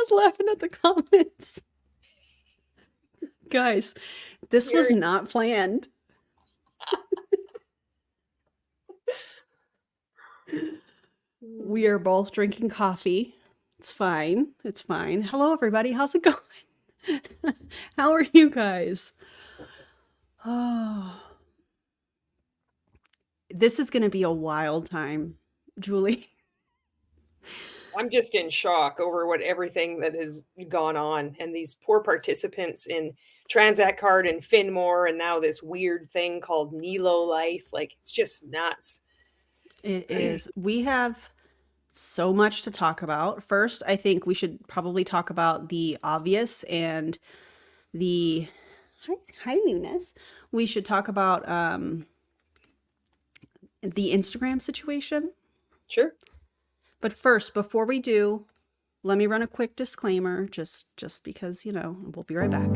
was laughing at the comments. Guys, this was not planned. We are both drinking coffee. It's fine. It's fine. Hello, everybody. How's it going? How are you guys? Oh, this is going to be a wild time, Julie. I'm just in shock over everything that has gone on and these poor participants in Transact Card and Finmore and now this weird thing called Nilo Life. Like it's just nuts. It is. We have so much to talk about. First, I think we should probably talk about the obvious and the hi newness. We should talk about the Instagram situation. Sure. But first, before we do, let me run a quick disclaimer just because, we'll be right back.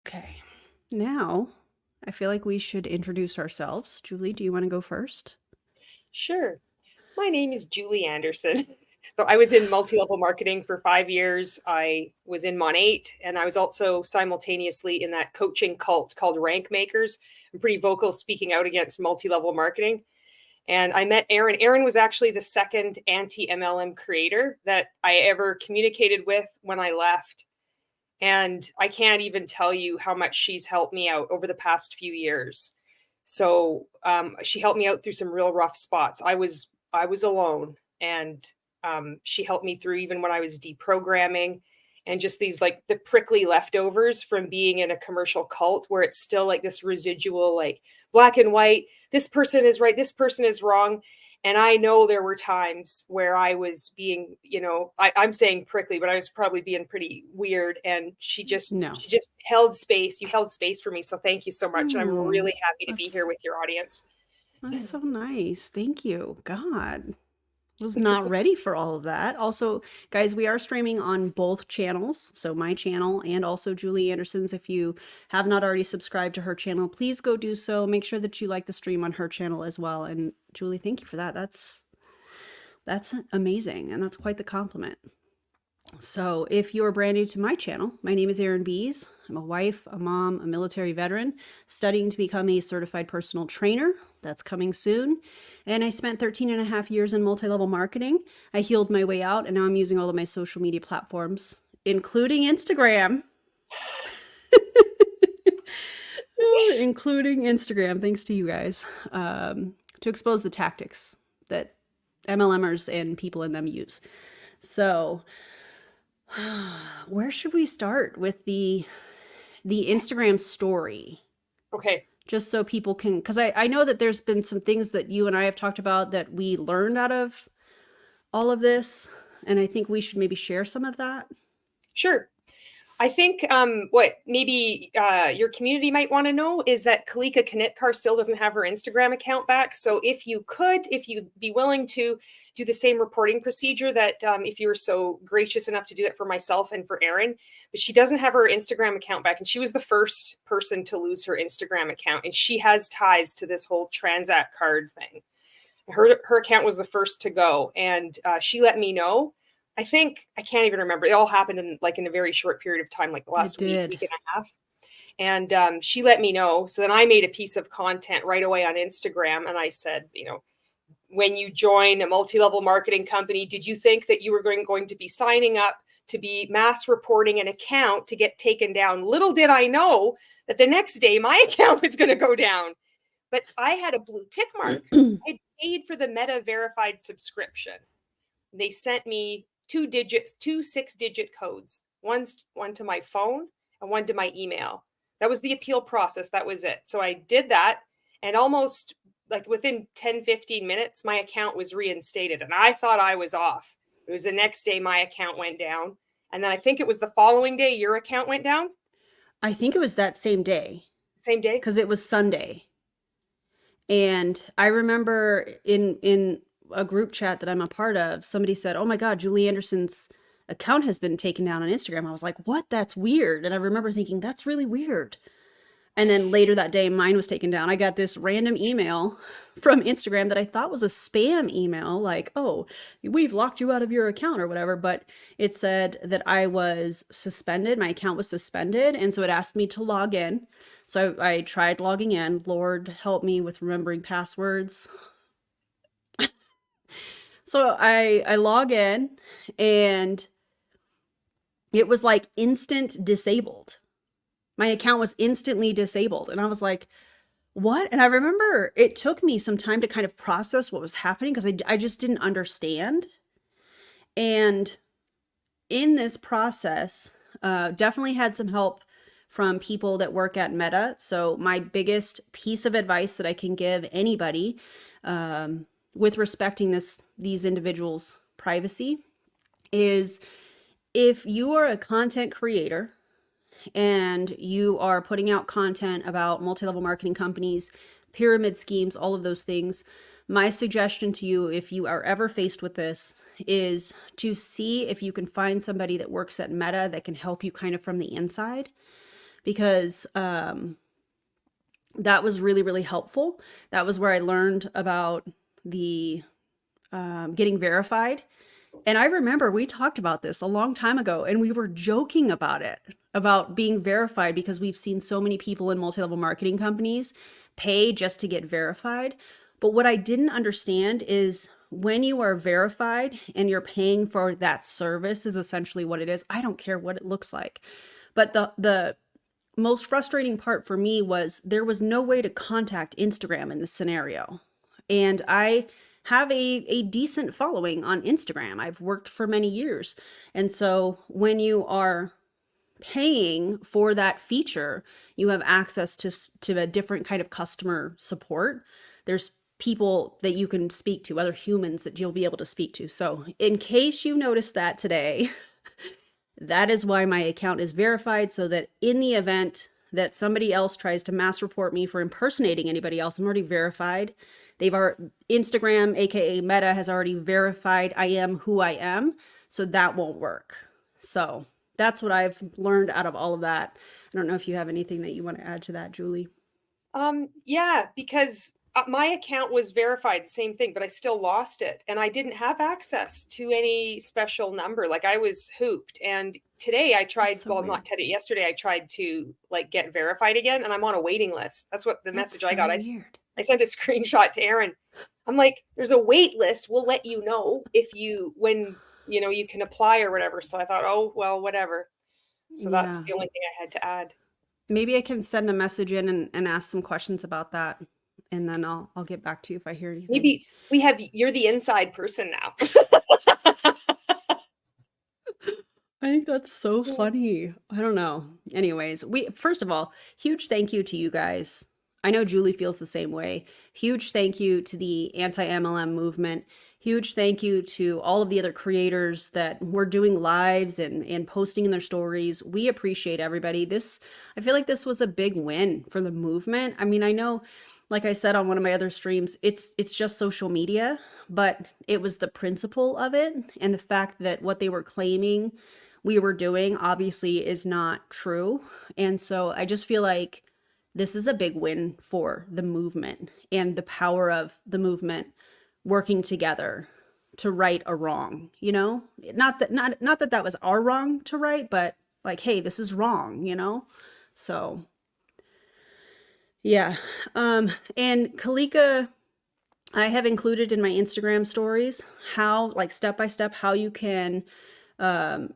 Okay. Now, I feel like we should introduce ourselves. Julie, do you want to go first? Sure. My name is Julie Anderson. So I was in multi-level marketing for 5 years. I was in Mon8, and I was also simultaneously in that coaching cult called Rank Makers. I'm pretty vocal speaking out against multi-level marketing. And I met Erin. Erin was actually the second anti-MLM creator that I ever communicated with when I left. And I can't even tell you how much she's helped me out over the past few years. So she helped me out through some real rough spots. I was alone, and she helped me through even when I was deprogramming and just these like the prickly leftovers from being in a commercial cult where it's still like this residual, like black and white, this person is right, this person is wrong. And I know there were times where I was being, I'm saying prickly, but I was probably being pretty weird. And she just held space. You held space for me. So thank you so much. And I'm really happy to be here with your audience. That's so nice. Thank you. God. Was not ready for all of that. Also, guys, we are streaming on both channels. So my channel and also Julie Anderson's. If you have not already subscribed to her channel, please go do so. Make sure that you like the stream on her channel as well. And Julie, thank you for that. That's amazing. And that's quite the compliment. So if you're brand new to my channel, my name is Erin Bies. I'm a wife, a mom, a military veteran, studying to become a certified personal trainer. That's coming soon. And I spent 13 and a half years in multi-level marketing. I healed my way out, and now I'm using all of my social media platforms, including Instagram. Including Instagram, thanks to you guys, to expose the tactics that MLMers and people in them use. So where should we start with the Instagram story? Okay. Just so people can, because I know that there's been some things that you and I have talked about that we learned out of all of this. And I think we should maybe share some of that. Sure. I think what maybe your community might want to know is that Kalika Kanitkar still doesn't have her Instagram account back. So if you'd be willing to do the same reporting procedure that if you were so gracious enough to do it for myself and for Erin, but she doesn't have her Instagram account back. And she was the first person to lose her Instagram account. And she has ties to this whole Transact Card thing. Her account was the first to go. And she let me know. I can't even remember. It all happened in a very short period of time, like the last week and a half. And she let me know. So then I made a piece of content right away on Instagram. And I said, when you join a multi-level marketing company, did you think that you were going to be signing up to be mass reporting an account to get taken down? Little did I know that the next day my account was going to go down. But I had a blue tick mark. I paid for the Meta verified subscription. They sent me two 6-digit codes, one to my phone and one to my email. That was the appeal process. That was it. So I did that, and almost like within 10-15 minutes, my account was reinstated, and I thought I was off. It was the next day my account went down, and then I think it was the following day your account went down. I think it was that same day. Same day? Because it was Sunday. And I remember a group chat that I'm a part of, somebody said, "Oh my God, Julie Anderson's account has been taken down on Instagram." I was like, "What? That's weird." And I remember thinking, "That's really weird." And then later that day, mine was taken down. I got this random email from Instagram that I thought was a spam email, like, "Oh, we've locked you out of your account," or whatever. But it said that I was suspended. My account was suspended. And so it asked me to log in. So I tried logging in. Lord help me with remembering passwords. So I log in, and it was like instant disabled. My account was instantly disabled. And I was like, what? And I remember it took me some time to kind of process what was happening because I just didn't understand. And in this process, definitely had some help from people that work at Meta. So my biggest piece of advice that I can give anybody with respecting these individuals' privacy is, if you are a content creator and you are putting out content about multi-level marketing companies, pyramid schemes, all of those things, my suggestion to you, if you are ever faced with this, is to see if you can find somebody that works at Meta that can help you kind of from the inside, because that was really, really helpful. That was where I learned about the getting verified. And I remember we talked about this a long time ago, and we were joking about it, about being verified, because we've seen so many people in multi-level marketing companies pay just to get verified. But what I didn't understand is, when you are verified and you're paying for that service, is essentially what it is. I don't care what it looks like. But the most frustrating part for me was there was no way to contact Instagram in this scenario. And I have a decent following on Instagram. I've worked for many years. And so when you are paying for that feature, you have access to a different kind of customer support. There's people that you can speak to, other humans that you'll be able to speak to. So in case you noticed that today, that is why my account is verified, so that in the event that somebody else tries to mass report me for impersonating anybody else, I'm already verified. Instagram, aka Meta, has already verified I am who I am, so that won't work. So that's what I've learned out of all of that. I don't know if you have anything that you want to add to that, Julie. Yeah, because my account was verified, same thing, but I still lost it. And I didn't have access to any special number. Like, I was hooped. And today I tried, So well, weird. not today, yesterday I tried to like get verified again, and I'm on a waiting list. That's what the That's message I so got. weird. I sent a screenshot to Erin. I'm like, there's a wait list. We'll let you know when you can apply or whatever. So I thought, oh, well, whatever. So that's Yeah. the only thing I had to add. Maybe I can send a message in and ask some questions about that, and then I'll get back to you if I hear anything. Maybe you're the inside person now. I think that's so funny. I don't know. Anyways, first of all, huge thank you to you guys. I know Julie feels the same way. Huge thank you to the anti-MLM movement. Huge thank you to all of the other creators that were doing lives and posting in their stories. We appreciate everybody. I feel like this was a big win for the movement. I mean, I know, like I said on one of my other streams, it's just social media, but it was the principle of it, and the fact that what they were claiming we were doing obviously is not true. And so I just feel like this is a big win for the movement and the power of the movement working together to right a wrong, not that that was our wrong to right, but like, hey, this is wrong. So yeah. And Kalika, I have included in my Instagram stories how, like, step by step, how you can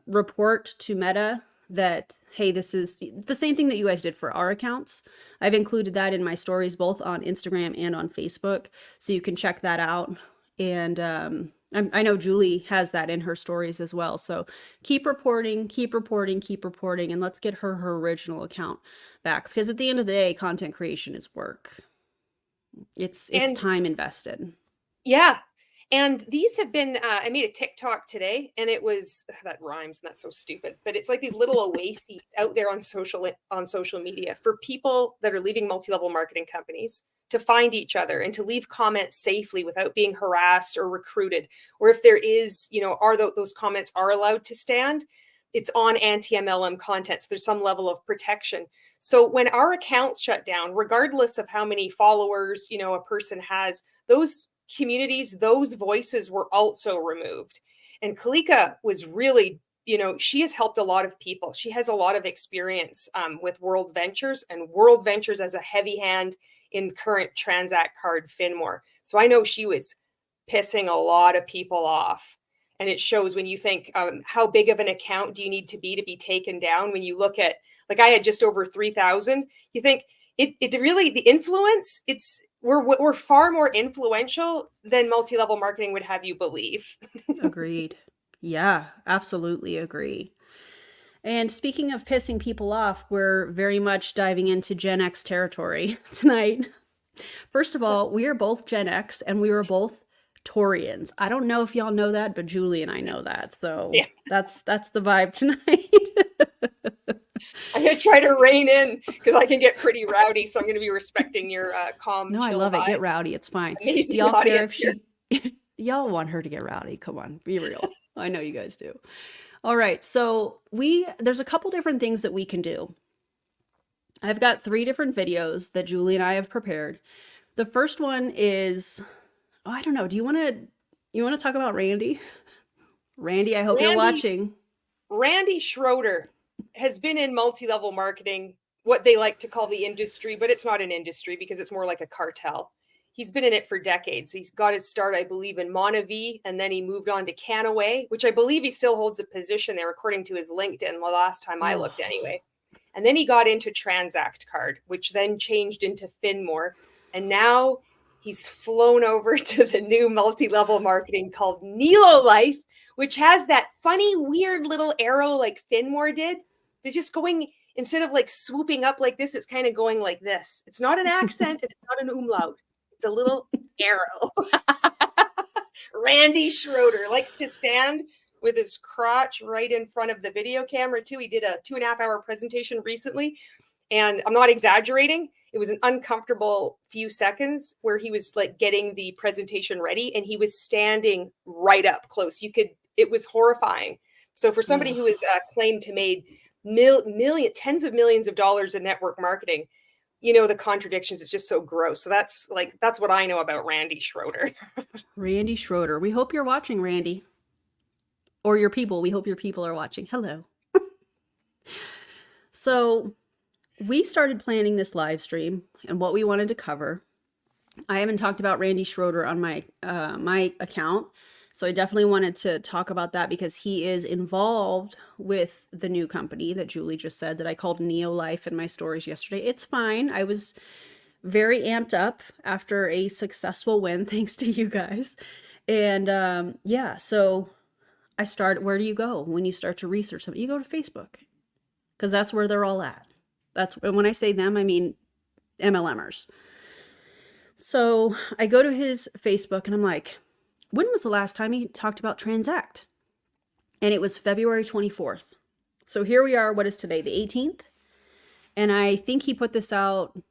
report to Meta that, hey, this is the same thing that you guys did for our accounts. I've included that in my stories, both on Instagram and on Facebook, so you can check that out. And I know Julie has that in her stories as well. So keep reporting, keep reporting, keep reporting, and let's get her original account back, because at the end of the day, content creation is work. It's And time invested. yeah. And these have been, I made a TikTok today, and it was, that rhymes and that's so stupid, but it's like these little oases out there on social media for people that are leaving multi-level marketing companies to find each other and to leave comments safely without being harassed or recruited. Or if there is, are those comments are allowed to stand, it's on anti-MLM content. So there's some level of protection. So when our accounts shut down, regardless of how many followers, a person has, those communities, those voices were also removed. And Kalika was really, she has helped a lot of people. She has a lot of experience with World Ventures, and World Ventures as a heavy hand in current Transact card Finmore. So I know she was pissing a lot of people off. And it shows when you think, how big of an account do you need to be taken down? When you look at, like, I had just over 3,000, you think it really, the influence, we're far more influential than multi-level marketing would have you believe. Agreed. Yeah, absolutely agree. And speaking of pissing people off, we're very much diving into Gen X territory tonight. First of all, we are both Gen X and we were both Taurians. I don't know if y'all know that, but Julie and I know that. So Yeah. that's the vibe tonight. I'm going to try to rein in because I can get pretty rowdy. So I'm going to be respecting your calm, No, I chill love it. vibe. Get rowdy. It's fine. Amazing Do y'all care if audience she y'all want her to get rowdy? Come on, be real. I know you guys do. All right. So there's a couple different things that we can do. I've got 3 different videos that Julie and I have prepared. The first one is, I don't know. Do you want to talk about Randy? Randy, I hope you're watching. Randy Schroeder has been in multi-level marketing, what they like to call the industry, but it's not an industry because it's more like a cartel. He's been in it for decades. He's got his start, I believe, in Monavie, and then he moved on to Canaway, which I believe he still holds a position there, according to his LinkedIn, the last time I looked anyway. And then he got into Transact Card, which then changed into Finmore. And now he's flown over to the new multi-level marketing called Nilo Life, which has that funny, weird little arrow like Finmore did. It's just going, instead of like swooping up like this, it's kind of going like this. It's not an accent and it's not an umlaut. It's a little arrow. Randy Schroeder likes to stand with his crotch right in front of the video camera too. He did a 2.5-hour presentation recently, and I'm not exaggerating. It was an uncomfortable few seconds where he was like getting the presentation ready and he was standing right up close. It was horrifying. So for somebody who is claimed to made tens of millions of dollars in network marketing, the contradictions is just so gross. So that's what I know about Randy Schroeder. Randy Schroeder. We hope you're watching, Randy. Or your people. We hope your people are watching. Hello. So we started planning this live stream and what we wanted to cover. I haven't talked about Randy Schroeder on my account. So I definitely wanted to talk about that because he is involved with the new company that Julie just said that I called Neo Life in my stories yesterday. It's fine. I was very amped up after a successful win, thanks to you guys. And yeah, so where do you go when you start to research something? You go to Facebook because that's where they're all at. And when I say them, I mean MLMers. So I go to his Facebook and I'm like, when was the last time he talked about Transact? And it was February 24th. So here we are. What is today? The 18th? And I think he put this out.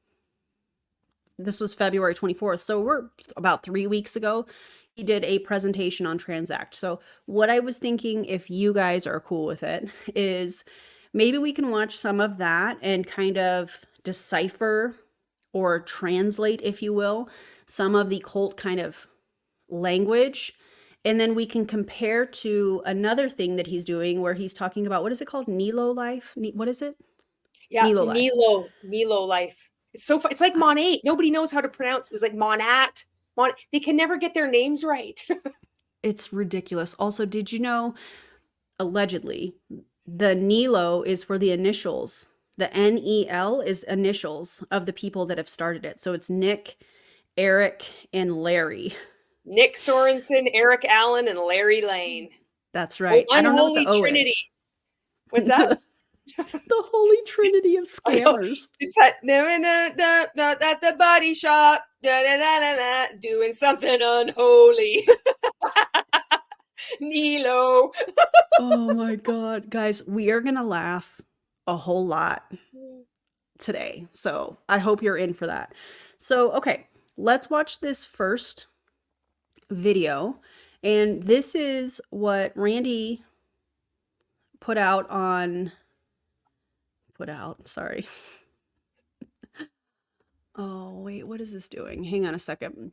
This was February 24th. So we're about 3 weeks ago. He did a presentation on Transact. So what I was thinking, if you guys are cool with it, is maybe we can watch some of that and kind of decipher or translate, if you will, some of the cult kind of language. And then we can compare to another thing that he's doing where he's talking about, what is it called? Nilo Life? What is it? Yeah, Nilo Life. It's so fun. It's like Monat. Nobody knows how to pronounce it. It was like Monat. They can never get their names right. It's ridiculous. Also, did you know, allegedly, the Nilo is for the initials. The NEL is initials of the people that have started it. So it's Nick, Eric, and Larry. Nick Sorensen, Eric Allen, and Larry Lane. That's right. Oh, unholy Trinity. Is. What's that? The holy trinity of scammers. It's that at the body shop, doing something unholy. Nilo. Oh my God. Guys, we are going to laugh a whole lot today. So I hope you're in for that. So, okay. let's watch this first video. And this is what Randy put out, sorry. Oh, wait, what is this doing? Hang on a second.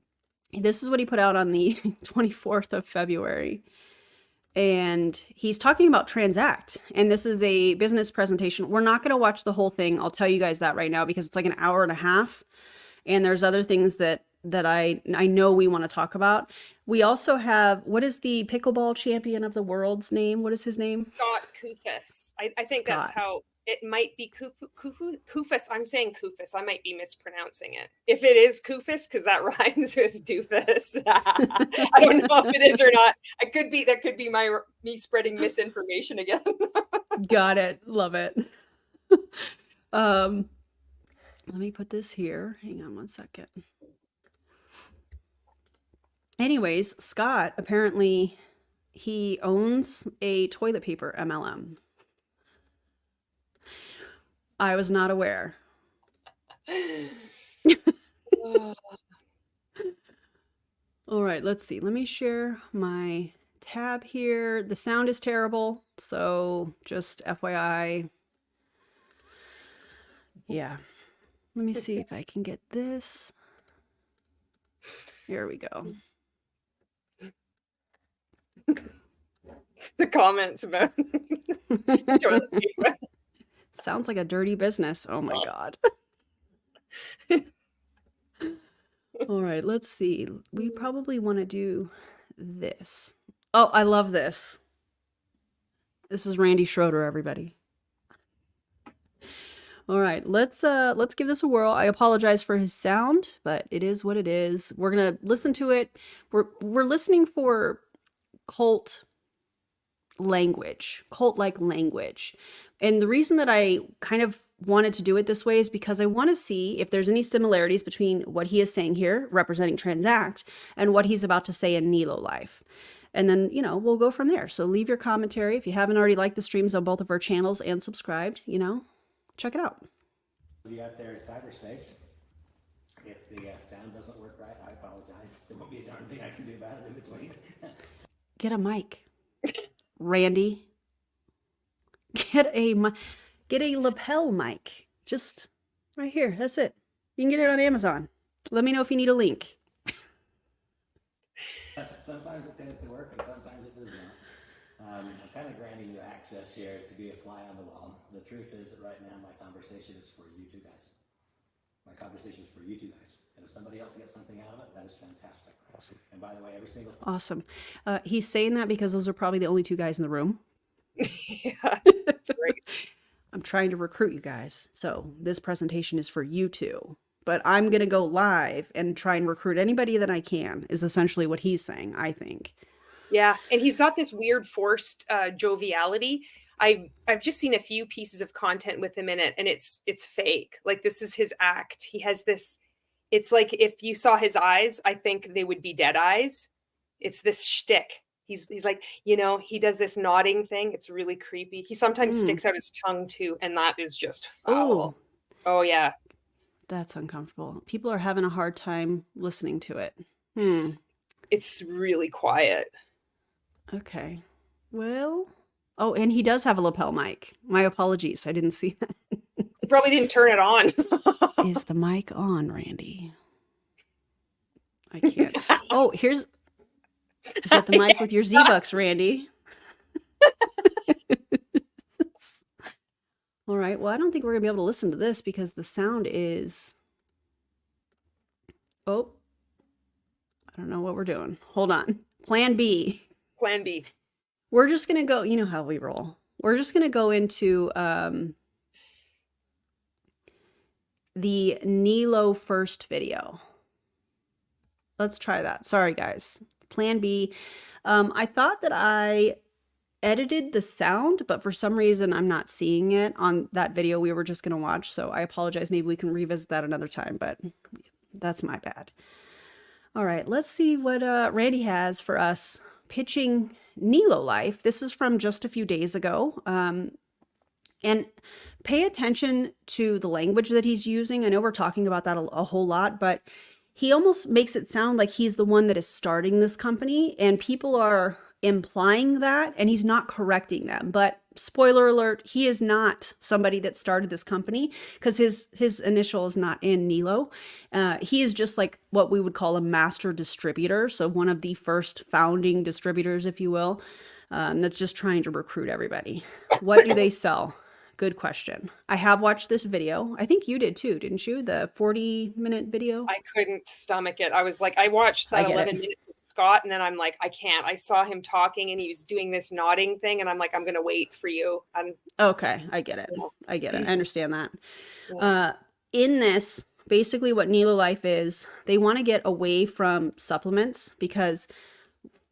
This is what he put out on the 24th of February. And he's talking about Transact. And this is a business presentation. We're not going to watch the whole thing. I'll tell you guys that right now because it's like an hour and a half. And there's other things that I know we want to talk about. We also have, what is the pickleball champion of the world's name? What is his name? Scott Kufis. I think Scott. that's how it might be. Kufis. I'm saying Kufis. I might be mispronouncing it. If it is Kufis, because that rhymes with doofus. I don't know if it is or not. That could be me spreading misinformation again. Got it. Love it. Let me put this here. Hang on one second. Anyways, Scott, apparently he owns a toilet paper MLM. I was not aware. All right, let's see. Let me share my tab here. The sound is terrible, so just FYI. Yeah. Let me see if I can get this. Here we go. The comments about toilet paper. Sounds like a dirty business. Oh my God. All right, let's see. We probably want to do this. Oh, I love this. This is Randy Schroeder, everybody. All right, let's give this a whirl. I apologize for his sound, but it is what it is. We're gonna listen to it. We're listening for cult language, cult-like language. And the reason that I kind of wanted to do it this way is because I want to see if there's any similarities between what he is saying here, representing Transact, and what he's about to say in Nilo Life. And then, you know, we'll go from there. So leave your commentary. If you haven't already liked the streams on both of our channels and subscribed, you know, check it out. Be out there in cyberspace. If the sound doesn't work right, I apologize. There won't be a darn thing I can do about it in between. Get a mic, Randy. Get a lapel mic. Just right here. That's it. You can get it on Amazon. Let me know if you need a link. Sometimes it tends to work and sometimes it does not. I'm kind of granting you access here to be a fly on the wall. The truth is that right now my conversation is for you two guys. My conversation is for you two guys. And if somebody else gets something out of it, that is fantastic. Awesome. And by the way, every single... Awesome. He's saying that because those are probably the only two guys in the room. Yeah, that's great. I'm trying to recruit you guys. So this presentation is for you two. But I'm going to go live and try and recruit anybody that I can, is essentially what he's saying, I think. Yeah, and he's got this weird forced joviality. I've just seen a few pieces of content with him in it, and it's fake. Like, this is his act. He has this, it's like if you saw his eyes, I think they would be dead eyes. It's this shtick. He's like, you know, he does this nodding thing. It's really creepy. He sometimes sticks out his tongue too, and that is just foul. Oh yeah. That's uncomfortable. People are having a hard time listening to it. It's really quiet. Okay. Well, oh, and he does have a lapel mic. My apologies. I didn't see that. You probably didn't turn it on. Is the mic on, Randy? I can't. Oh, here's... Get the mic with your Z-Bucks, Randy. All right. Well, I don't think we're going to be able to listen to this because the sound is... Oh. I don't know what we're doing. Hold on. Plan B. Plan B. We're just going to go... You know how we roll. We're just going to go into the Nilo first video. Let's try that. Sorry, guys. Plan B. I thought that I edited the sound, but for some reason I'm not seeing it on that video we were just going to watch. So I apologize. Maybe we can revisit that another time, but that's my bad. All right, let's see what Randy has for us pitching Nilo Life. This is from just a few days ago. And pay attention to the language that he's using. I know we're talking about that a whole lot, but he almost makes it sound like he's the one that is starting this company, and people are implying that, and he's not correcting them. But spoiler alert, he is not somebody that started this company, because his initial is not in Nilo. He is just like what we would call a master distributor, so one of the first founding distributors, if you will, that's just trying to recruit everybody. What do they sell? Good question. I have watched this video. I think you did too, didn't you? The 40-minute video. I couldn't stomach it. I was like, I watched I that get 11 it. minutes of Scott, and then I'm like, I can't. I saw him talking, and he was doing this nodding thing, and I'm like, I'm going to wait for you. And Okay, I get it. you know, I get it. I understand that. yeah. Uh, in this, basically what Nilo Life is, they want to get away from supplements, because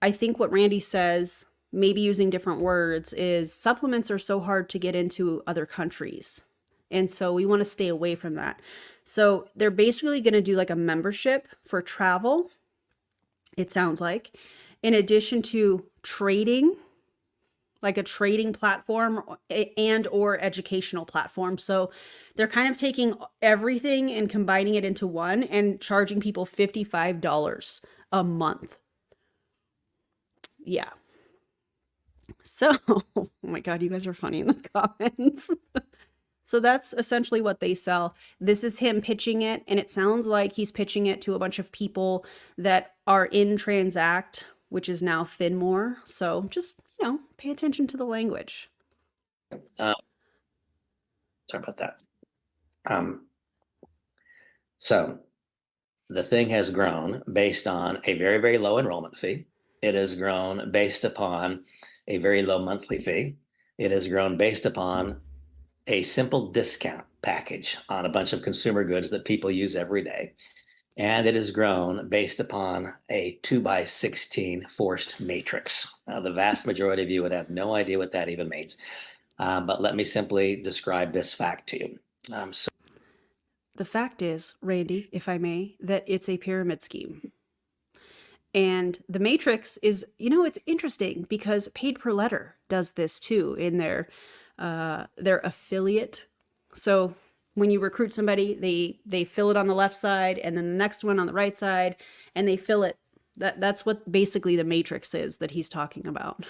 I think what Randy says, maybe using different words, is supplements are so hard to get into other countries. And so we want to stay away from that. So they're basically going to do like a membership for travel, it sounds like, in addition to trading, like a trading platform and or educational platform. So they're kind of taking everything and combining it into one and charging people $55 a month. Yeah. So, oh my God, you guys are funny in the comments. So that's essentially what they sell. This is him pitching it, and it sounds like he's pitching it to a bunch of people that are in Transact, which is now Finmore. So just, pay attention to the language. Sorry about that. So the thing has grown based on a very, very low enrollment fee. It has grown based upon a very low monthly fee. It has grown based upon a simple discount package on a bunch of consumer goods that people use every day. And it has grown based upon a 2x16 forced matrix. The vast majority of you would have no idea what that even means. But let me simply describe this fact to you. The fact is, Randy, if I may, that it's a pyramid scheme. And the matrix is, it's interesting because Paid Per Letter does this too in their affiliate. So when you recruit somebody, they fill it on the left side, and then the next one on the right side, and they fill it. That's what basically the matrix is that he's talking about.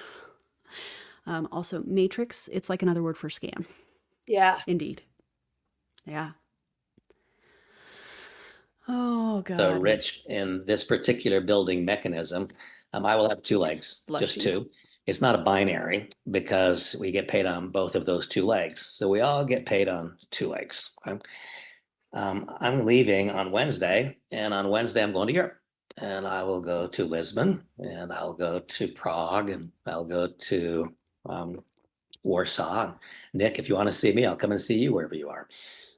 Also, matrix, it's like another word for scam. Yeah. Indeed. Yeah. Oh, So God. rich in this particular building mechanism, I will have two legs, Bless just you. two. It's not a binary because we get paid on both of those two legs. So we all get paid on two legs. Okay? I'm leaving on Wednesday, and on Wednesday I'm going to Europe. And I will go to Lisbon, and I'll go to Prague, and I'll go to Warsaw. Nick, if you want to see me, I'll come and see you wherever you are.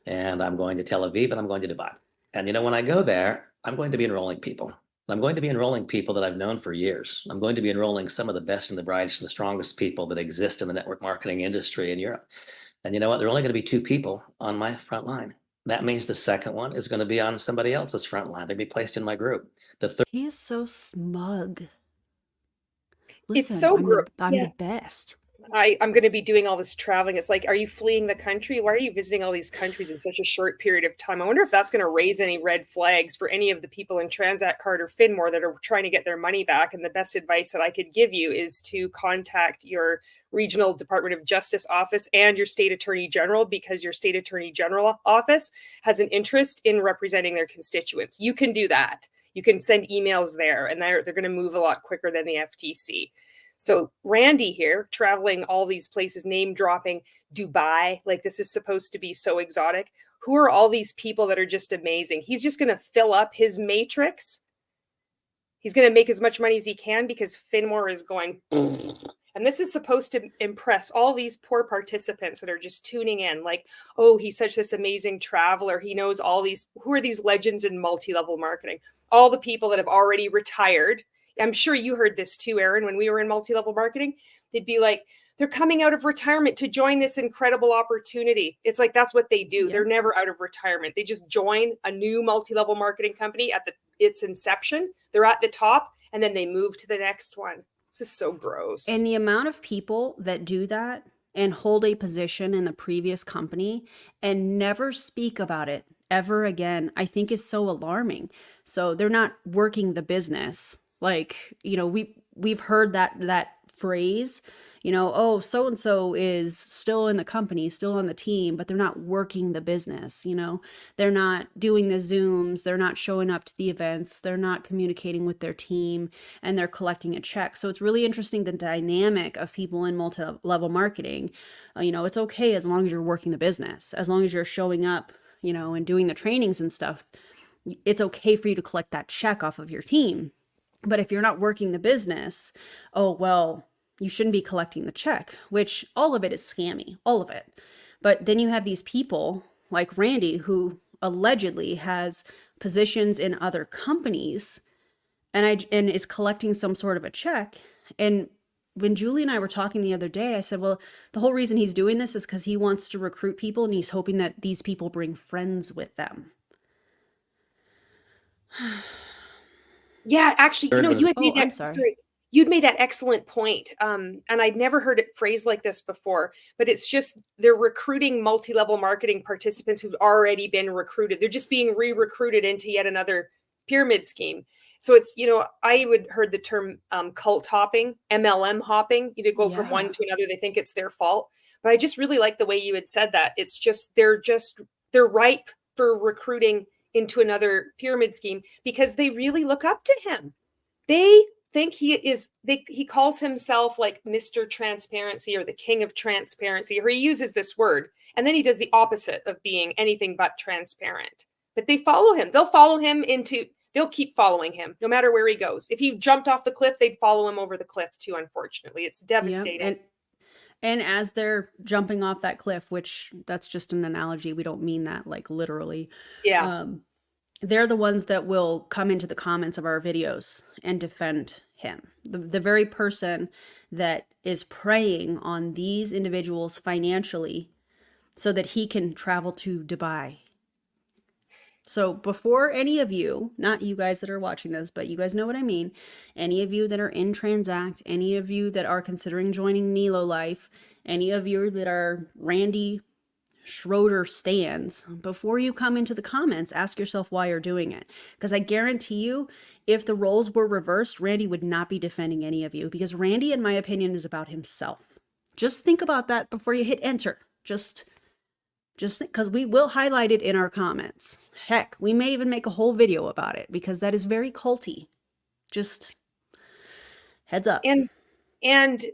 And I'm going to Tel Aviv, and I'm going to Dubai. And when I go there, I'm going to be enrolling people. I'm going to be enrolling people that I've known for years. I'm going to be enrolling some of the best and the brightest and the strongest people that exist in the network marketing industry in Europe. And you know what? There are only going to be two people on my front line. That means the second one is going to be on somebody else's front line. They'll be placed in my group. The third. He is so smug. It's Listen, so I'm the best. I'm going to be doing all this traveling. It's like, are you fleeing the country? Why are you visiting all these countries in such a short period of time? I wonder if that's going to raise any red flags for any of the people in Transact Card or Finmore that are trying to get their money back. And the best advice that I could give you is to contact your regional Department of Justice office and your state attorney general, because your state attorney general office has an interest in representing their constituents. You can do that. You can send emails there, and they're going to move a lot quicker than the FTC. So Randy here, traveling all these places, name dropping Dubai, like this is supposed to be so exotic. Who are all these people that are just amazing? He's just going to fill up his matrix. He's going to make as much money as he can because Finmore is going. And this is supposed to impress all these poor participants that are just tuning in. Like, oh, he's such this amazing traveler. He knows all these. Who are these legends in multi-level marketing? All the people that have already retired. I'm sure you heard this too, Erin, when we were in multi-level marketing. They'd be like, they're coming out of retirement to join this incredible opportunity. It's like, that's what they do. Yep. They're never out of retirement. They just join a new multi-level marketing company at its inception. They're at the top, and then they move to the next one. This is so gross. And the amount of people that do that and hold a position in the previous company and never speak about it ever again, I think is so alarming. So they're not working the business. Like, we've heard that phrase, oh, so and so is still in the company, still on the team, but they're not working the business, They're not doing the Zooms, they're not showing up to the events, they're not communicating with their team, and they're collecting a check. So it's really interesting, the dynamic of people in multi-level marketing. It's okay as long as you're working the business, as long as you're showing up, and doing the trainings and stuff. It's okay for you to collect that check off of your team. But if you're not working the business, oh, well, you shouldn't be collecting the check, which all of it is scammy, all of it. But then you have these people like Randy, who allegedly has positions in other companies and is collecting some sort of a check. And when Julie and I were talking the other day, I said, well, the whole reason he's doing this is because he wants to recruit people and he's hoping that these people bring friends with them. Yeah, actually, you had made I'm that. sorry. You'd made that excellent point. And I'd never heard it phrased like this before. But it's just they're recruiting multi-level marketing participants who've already been recruited. They're just being re-recruited into yet another pyramid scheme. So it's, I would heard the term cult hopping, MLM hopping. You go from one to another. They think it's their fault. But I just really like the way you had said that. It's just they're ripe for recruiting into another pyramid scheme because they really look up to him. They think he calls himself like Mr. Transparency or the King of Transparency, or he uses this word, and then he does the opposite of being anything but transparent. But they follow him. They'll keep following him no matter where he goes. If he jumped off the cliff, they'd follow him over the cliff too, unfortunately. It's devastating. Yep. And as they're jumping off that cliff, which that's just an analogy, we don't mean that like literally. Yeah. They're the ones that will come into the comments of our videos and defend him. The very person that is preying on these individuals financially so that he can travel to Dubai. So before any of you, not you guys that are watching this, but you guys know what I mean, any of you that are in Transact, any of you that are considering joining Nilo Life, any of you that are Randy Schroeder stands, before you come into the comments, ask yourself why you're doing it. Because I guarantee you, if the roles were reversed, Randy would not be defending any of you, because Randy, in my opinion, is about himself. Just think about that before you hit enter. Just think, because we will highlight it in our comments. Heck, we may even make a whole video about it, because that is very culty. Just heads up. And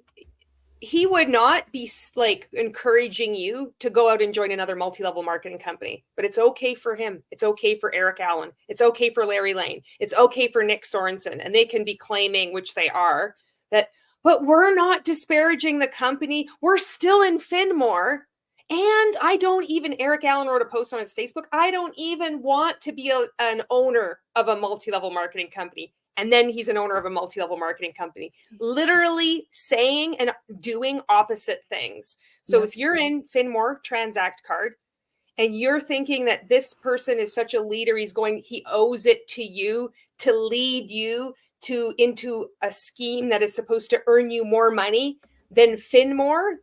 he would not be like encouraging you to go out and join another multi-level marketing company, but it's okay for him. It's okay for Eric Allen. It's okay for Larry Lane. It's okay for Nick Sorensen. And they can be claiming, which they are, but we're not disparaging the company. We're still in Finmore. And Eric Allen wrote a post on his Facebook. I don't even want to be an owner of a multi-level marketing company. And then he's an owner of a multi-level marketing company, literally saying and doing opposite things. So if you're in Finmore Transact card and you're thinking that this person is such a leader, he owes it to you to lead you into a scheme that is supposed to earn you more money than Finmore.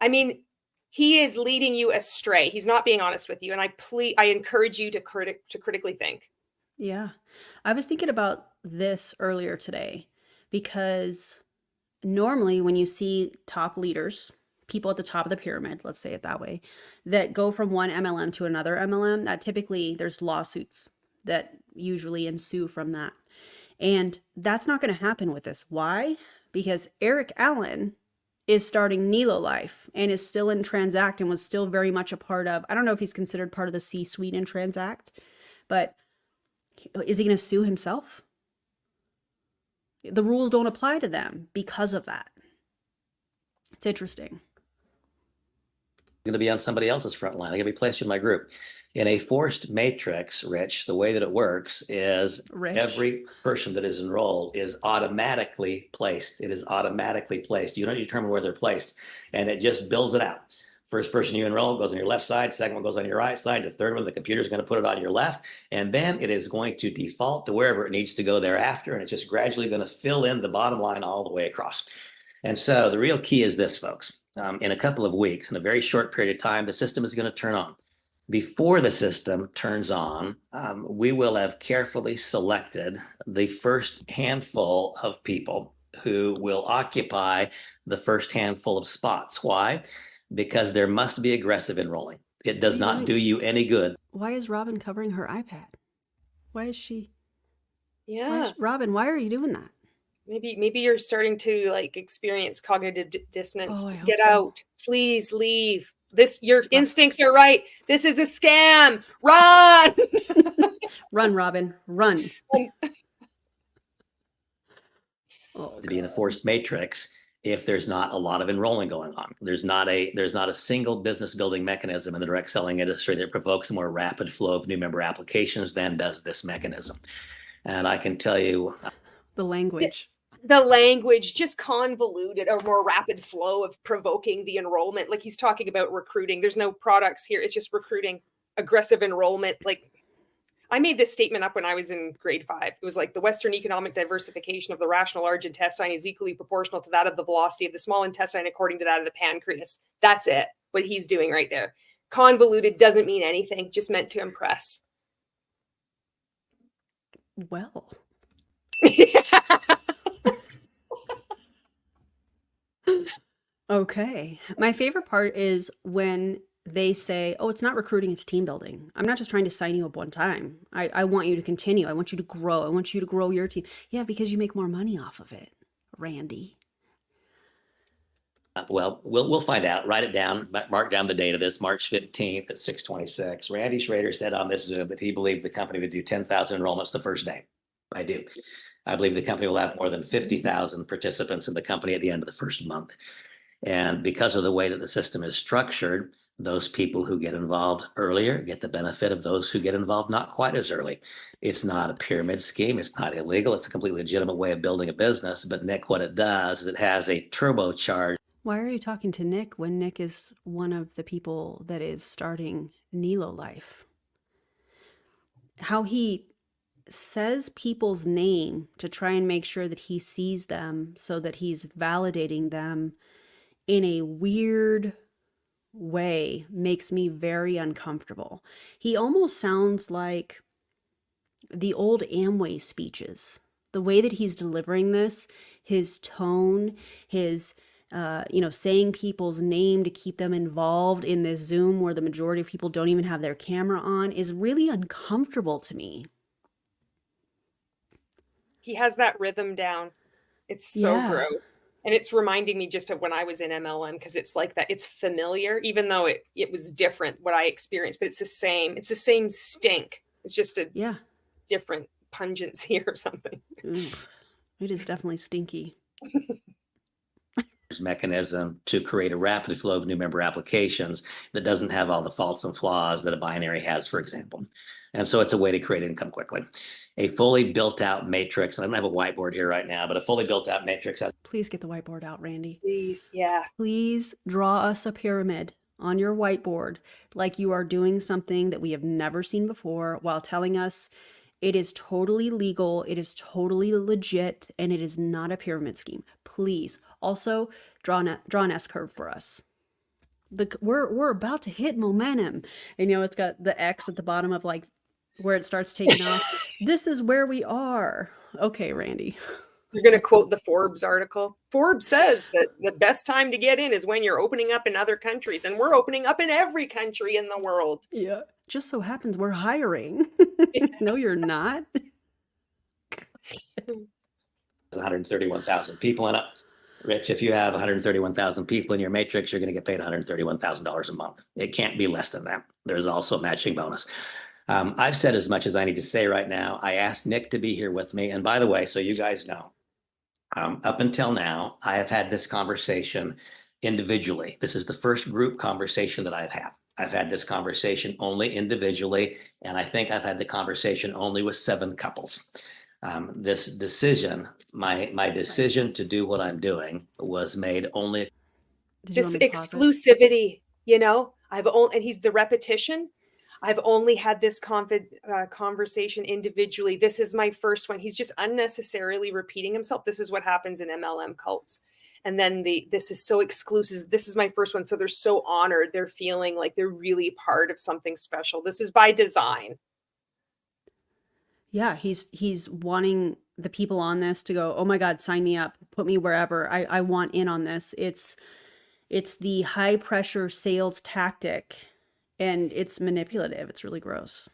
I mean, he is leading you astray. He's not being honest with you. And I encourage you to critically think. Yeah. I was thinking about this earlier today, because normally when you see top leaders, people at the top of the pyramid, let's say it that way, that go from one MLM to another MLM, that typically there's lawsuits that usually ensue from that. And that's not going to happen with this. Why? Because Eric Allen is starting Nilo Life and is still in Transact and was still very much a part of, I don't know if he's considered part of the C-suite in Transact, but is he going to sue himself? The rules don't apply to them because of that. It's interesting. Going to be on somebody else's front line. I'm going to be placed in my group. In a forced matrix, Rich, the way that it works is every person that is enrolled is automatically placed. It is automatically placed. You don't determine where they're placed, and it just builds it out. First person you enroll goes on your left side, second one goes on your right side, the third one, the computer is going to put it on your left, and then it is going to default to wherever it needs to go thereafter, and it's just gradually going to fill in the bottom line all the way across. And so the real key is this, folks. In a couple of weeks, in a very short period of time, the system is going to turn on. Before the system turns on, we will have carefully selected the first handful of people who will occupy the first handful of spots. Why? Because there must be aggressive enrolling. It does not do you any good. Why is Robin covering her iPad? Why is she? Yeah. Robin, why are you doing that? Maybe you're starting to like experience cognitive dissonance. Oh, I hope Get so. out. Please leave. Your instincts are right. This is a scam. Run. Run, Robin, run. To be in a forced matrix if there's not a lot of enrolling going on. There's not a single business building mechanism in the direct selling industry that provokes a more rapid flow of new member applications than does this mechanism. And I can tell you the language. The language just convoluted, a more rapid flow of provoking the enrollment. Like he's talking about recruiting. There's no products here. It's just recruiting, aggressive enrollment. Like I made this statement up when I was in grade 5. It was like the Western economic diversification of the rational large intestine is equally proportional to that of the velocity of the small intestine according to that of the pancreas. That's it. What he's doing right there. Convoluted doesn't mean anything, just meant to impress. Well. Okay. My favorite part is when they say, oh, it's not recruiting, it's team building. I'm not just trying to sign you up one time. I want you to continue. I want you to grow. I want you to grow your team. Yeah, because you make more money off of it, Randy. Well, we'll find out. Write it down. Mark down the date of this, March 15th at 6:26. Randy Schrader said on this Zoom that he believed the company would do 10,000 enrollments the first day. I do. I believe the company will have more than 50,000 participants in the company at the end of the first month. And because of the way that the system is structured, those people who get involved earlier get the benefit of those who get involved not quite as early. It's not a pyramid scheme. It's not illegal. It's a completely legitimate way of building a business. But Nick, what it does is it has a turbocharged. Why are you talking to Nick when Nick is one of the people that is starting Nilo Life? How he says people's name to try and make sure that he sees them so that he's validating them in a weird way makes me very uncomfortable. He almost sounds like the old Amway speeches. The way that he's delivering this, his tone, his saying people's name to keep them involved in this Zoom where the majority of people don't even have their camera on is really uncomfortable to me. He has that rhythm down. It's so gross. And it's reminding me just of when I was in MLM because it's like that. It's familiar, even though it was different what I experienced, but it's the same. It's the same stink. It's just a different pungency or something. It is definitely stinky. Mechanism to create a rapid flow of new member applications that doesn't have all the faults and flaws that a binary has, for example. And so it's a way to create income quickly. A fully built out matrix, and I don't have a whiteboard here right now, but a fully built out matrix has. Please get the whiteboard out, Randy. Please, yeah. Please draw us a pyramid on your whiteboard like you are doing something that we have never seen before while telling us it is totally legal, it is totally legit, and it is not a pyramid scheme. Please. Also, draw an S-curve for us. We're about to hit momentum. And it's got the X at the bottom of like where it starts taking off. This is where we are. Okay, Randy. You're going to quote the Forbes article. Forbes says that the best time to get in is when you're opening up in other countries. And we're opening up in every country in the world. Yeah. Just so happens we're hiring. No, you're not. 131,000 people in it. Rich, if you have 131,000 people in your matrix, you're going to get paid $131,000 a month. It can't be less than that. There's also a matching bonus. I've said as much as I need to say right now. I asked Nick to be here with me. And by the way, so you guys know, up until now, I have had this conversation individually. This is the first group conversation that I've had. I've had this conversation only individually, and I think I've had the conversation only with 7 couples. This decision, my decision to do what I'm doing was made only. This exclusivity, and he's the repetition. I've only had this conversation individually. This is my first one. He's just unnecessarily repeating himself. This is what happens in MLM cults. And then this is so exclusive. This is my first one. So they're so honored. They're feeling like they're really part of something special. This is by design. Yeah, he's wanting the people on this to go, oh my God, sign me up, put me wherever. I want in on this. It's the high pressure sales tactic, and it's manipulative. It's really gross.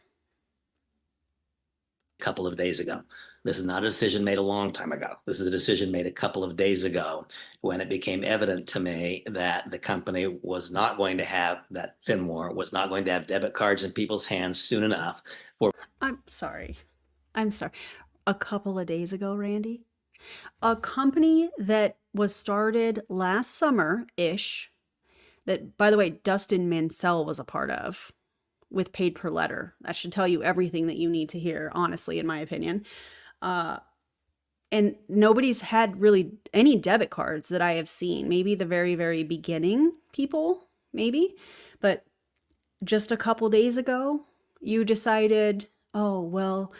A couple of days ago. This is not a decision made a long time ago. This is a decision made a couple of days ago when it became evident to me that the company was not going to have, that Finmore was not going to have debit cards in people's hands soon enough for. I'm sorry. A couple of days ago, Randy, a company that was started last summer-ish, that, by the way, Dustin Mansell was a part of, with paid per letter. That should tell you everything that you need to hear, honestly, in my opinion. And nobody's had really any debit cards that I have seen. Maybe the very, very beginning people, maybe. But just a couple days ago, you decided, oh, well,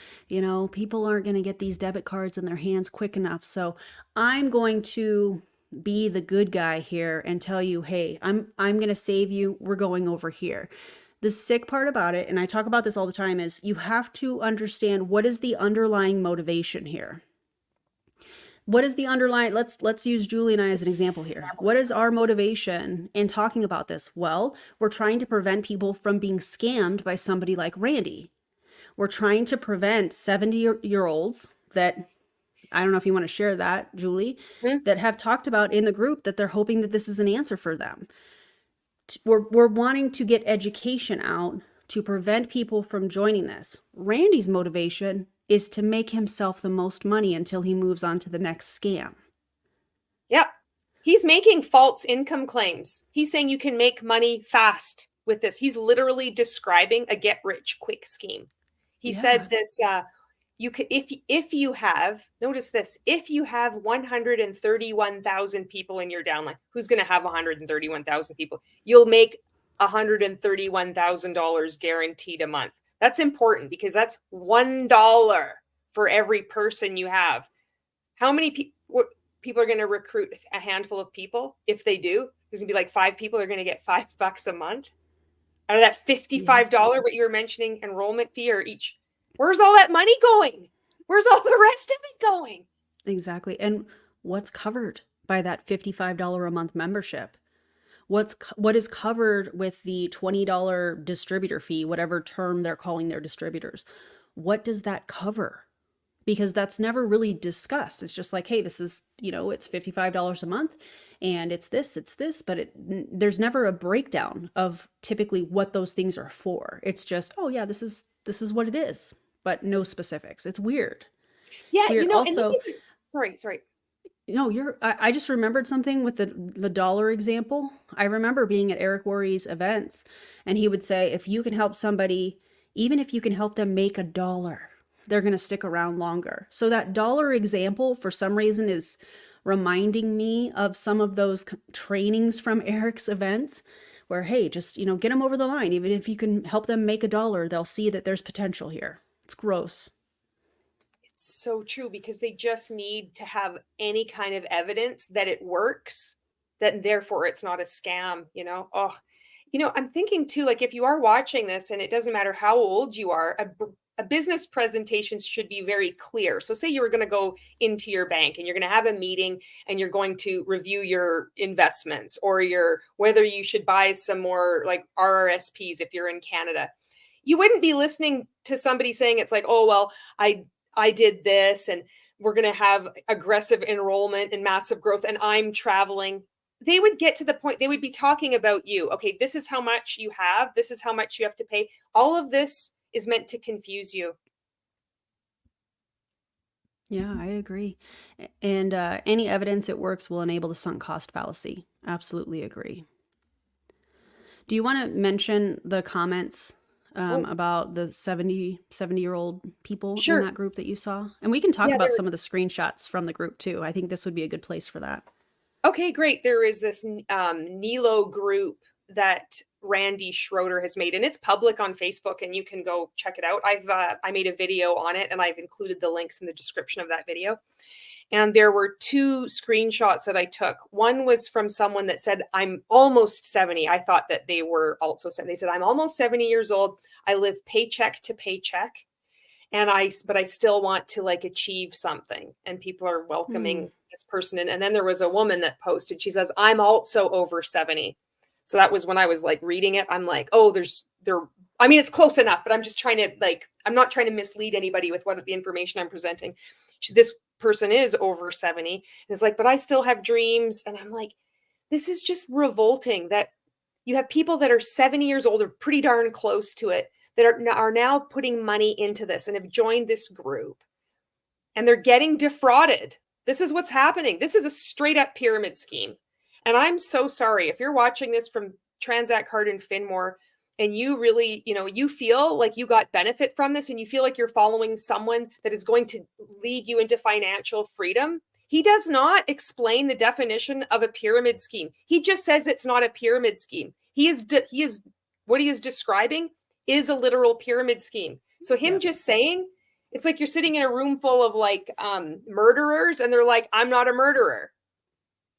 people aren't going to get these debit cards in their hands quick enough. So I'm going to be the good guy here and tell you, hey, I'm going to save you. We're going over here. The sick part about it, and I talk about this all the time, is you have to understand what is the underlying motivation here. What is the underlying, let's use Julie and I as an example here. What is our motivation in talking about this? Well, we're trying to prevent people from being scammed by somebody like Randy. We're trying to prevent 70-year-olds that, I don't know if you want to share that, Julie, that have talked about in the group that they're hoping that this is an answer for them. We're wanting to get education out to prevent people from joining this. Randy's motivation is to make himself the most money until he moves on to the next scam. Yeah. He's making false income claims. He's saying you can make money fast with this. He's literally describing a get rich quick scheme. He said this, you could, if you have, notice this, if you have 131,000 people in your downline, who's going to have 131,000 people? You'll make $131,000 guaranteed a month. That's important because that's $1 for every person you have. How many people are going to recruit a handful of people? If they do, there's going to be like 5 people are going to get $5 a month. Out of that $55, what you were mentioning, enrollment fee or each, where's all that money going? Where's all the rest of it going? Exactly. And what's covered by that $55 a month membership? What is covered with the $20 distributor fee, whatever term they're calling their distributors? What does that cover? Because that's never really discussed. It's just like, hey, this is, it's $55 a month and it's this, but there's never a breakdown of typically what those things are for. It's just, oh yeah, this is what it is, but no specifics. It's weird. Yeah. Weird. Also, and sorry. No, I just remembered something with the dollar example. I remember being at Eric Worre's events, and he would say, if you can help somebody, even if you can help them make $1, they're going to stick around longer. So that dollar example, for some reason, is reminding me of some of those trainings from Eric's events where, hey, just, get them over the line. Even if you can help them make $1, they'll see that there's potential here. It's gross. So true, because they just need to have any kind of evidence that it works, that therefore it's not a scam, I'm thinking too, like if you are watching this and it doesn't matter how old you are, a business presentation should be very clear. So say you were going to go into your bank and you're going to have a meeting and you're going to review your investments or whether you should buy some more like RRSPs if you're in Canada. You wouldn't be listening to somebody saying it's like, oh, well, I did this and we're going to have aggressive enrollment and massive growth and I'm traveling. They would get to the point, they would be talking about you. Okay, this is how much you have. This is how much you have to pay. All of this is meant to confuse you. Yeah, I agree. And any evidence it works will enable the sunk cost fallacy. Absolutely agree. Do you want to mention the comments about the 70-year-old people in that group that you saw? And we can talk about some of the screenshots from the group too. I think this would be a good place for that. Okay, great. There is this Nilo group that Randy Schroeder has made, and it's public on Facebook, and you can go check it out. I made a video on it, and I've included the links in the description of that video. And there were 2 screenshots that I took. One was from someone that said, I'm almost 70. I thought that they were also 70. They said, I'm almost 70 years old. I live paycheck to paycheck. But I still want to like achieve something. And people are welcoming this person. And then there was a woman that posted, she says, I'm also over 70. So that was when I was like reading it. I'm like, oh, I mean, it's close enough, but I'm just trying to I'm not trying to mislead anybody with what the information I'm presenting. This person is over 70. And it's like, but I still have dreams. And I'm like, this is just revolting that you have people that are 70 years old or pretty darn close to it that are now putting money into this and have joined this group, and they're getting defrauded. This is what's happening. This is a straight up pyramid scheme. And I'm so sorry if you're watching this from Transact Card and Finmore, and you really, you feel like you got benefit from this, and you feel like you're following someone that is going to lead you into financial freedom. He does not explain the definition of a pyramid scheme. He just says it's not a pyramid scheme. He is what he is describing is a literal pyramid scheme. So him just saying, it's like you're sitting in a room full of like murderers, and they're like, I'm not a murderer.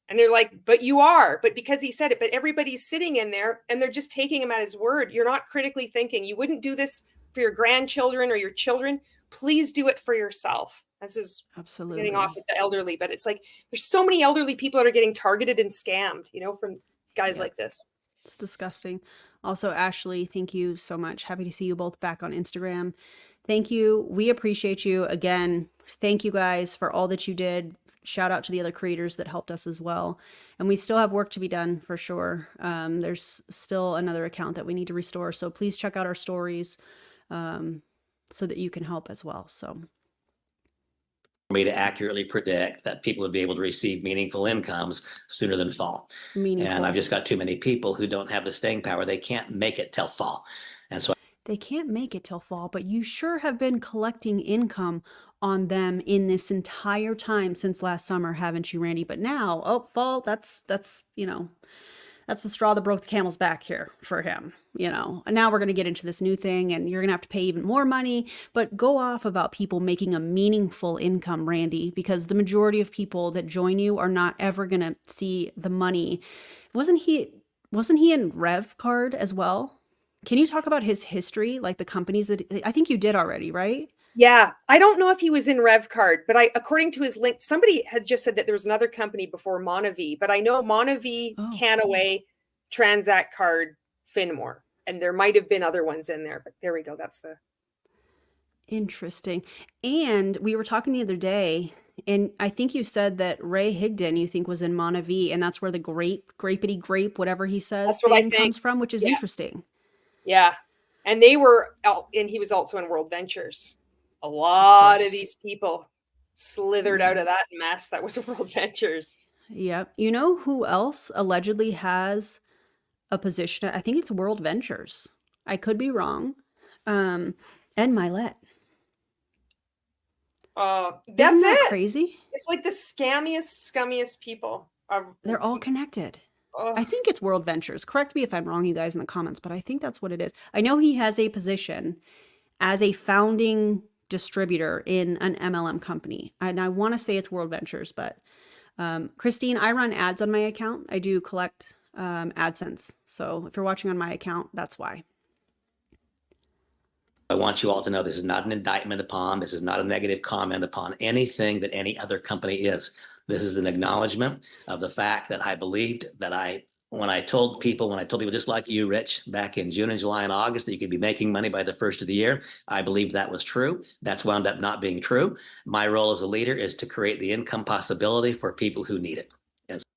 And they're like, but you are. But because he said it, but everybody's sitting in there and they're just taking him at his word. You're not critically thinking. You wouldn't do this for your grandchildren or your children. Please do it for yourself. This is absolutely getting off with the elderly, but it's like there's so many elderly people that are getting targeted and scammed, from guys like this. It's disgusting. Also, Ashley, thank you so much. Happy to see you both back on Instagram. Thank you. We appreciate you. Again, thank you guys for all that you did. Shout out to the other creators that helped us as well. And we still have work to be done for sure. There's still another account that we need to restore. So please check out our stories so that you can help as well. So for me to accurately predict that people would be able to receive meaningful incomes sooner than fall. And I've just got too many people who don't have the staying power. They can't make it till fall. And so they can't make it till fall, but you sure have been collecting income on them in this entire time since last summer, haven't you, Randy? But now, fall, that's that's the straw that broke the camel's back here for him, And now we're going to get into this new thing, and you're going to have to pay even more money. But go off about people making a meaningful income, Randy, because the majority of people that join you are not ever going to see the money. Wasn't he in Rev Card as well? Can you talk about his history, like the companies that I think you did already, right? Yeah, I don't know if he was in RevCard, but according to his link, somebody had just said that there was another company before Monavi, but I know Monavi, Canaway, Transact Card, Finmore, and there might have been other ones in there, but there we go. That's the interesting. And we were talking the other day, and I think you said that Ray Higdon you think was in Monavi, and that's where the grapety grape, whatever he says, that's what I think comes from, which is interesting. Yeah, and he was also in World Ventures. A lot of these people slithered out of that mess that was World Ventures. Yep. You know who else allegedly has a position? I think it's World Ventures. I could be wrong. Ed Milet. That's Isn't that it. Crazy? It's like the scummiest people. They're all connected. I think it's World Ventures. Correct me if I'm wrong, you guys, in the comments, but I think that's what it is. I know he has a position as a founding distributor in an MLM company. And I want to say it's World Ventures, but Christine, I run ads on my account. I do collect AdSense. So if you're watching on my account, that's why. I want you all to know this is not an indictment upon, this is not a negative comment upon anything that any other company is. This is an acknowledgement of the fact that I believed that when I told people just like you, Rich, back in June and July and August, that you could be making money by the first of the year, I believed that was true. That's wound up not being true. My role as a leader is to create the income possibility for people who need it.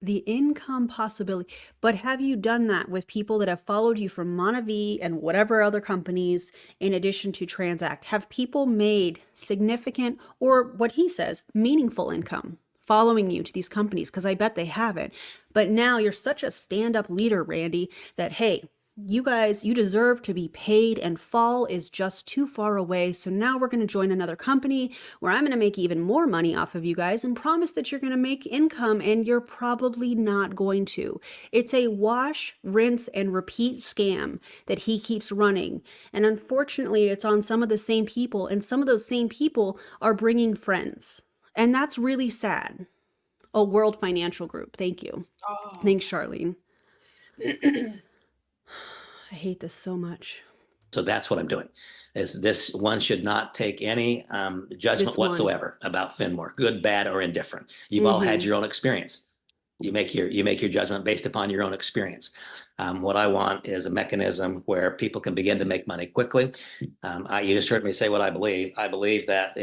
The income possibility. But have you done that with people that have followed you from Monavi and whatever other companies in addition to Transact? Have people made significant, or what he says, meaningful income following you to these companies? Because I bet they haven't. But now you're such a stand-up leader, Randy, that, hey, you guys, you deserve to be paid, and fall is just too far away. So now we're going to join another company where I'm going to make even more money off of you guys and promise that you're going to make income, and you're probably not going to. It's a wash, rinse, and repeat scam that he keeps running. And unfortunately, it's on some of the same people, and some of those same people are bringing friends. And that's really sad. Oh, World Financial Group. Thank you. Oh. Thanks, Charlene. I hate this so much. So that's what I'm doing. Is this one should not take any judgment whatsoever about Finmore, good, bad, or indifferent. You've all had your own experience. You make your judgment based upon your own experience. What I want is a mechanism where people can begin to make money quickly. You just heard me say what I believe. I believe that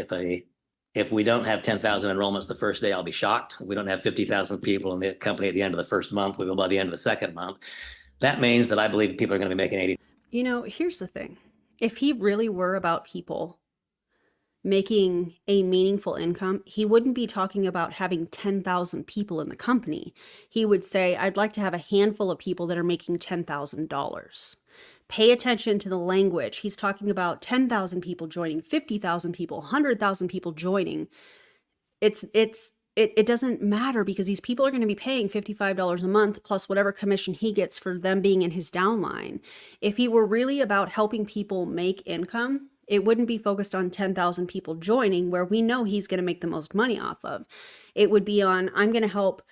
if we don't have 10,000 enrollments the first day, I'll be shocked. If we don't have 50,000 people in the company at the end of the first month, we will by the end of the second month. That means that I believe people are going to be making 80. You know, here's the thing. If he really were about people making a meaningful income, he wouldn't be talking about having 10,000 people in the company. He would say, I'd like to have a handful of people that are making $10,000. Pay attention to the language. He's talking about 10,000 people joining, 50,000 people, 100,000 people joining. It doesn't matter, because these people are going to be paying $55 a month plus whatever commission he gets for them being in his downline. If he were really about helping people make income, it wouldn't be focused on 10,000 people joining, where we know he's going to make the most money off of. It would be on, I'm going to help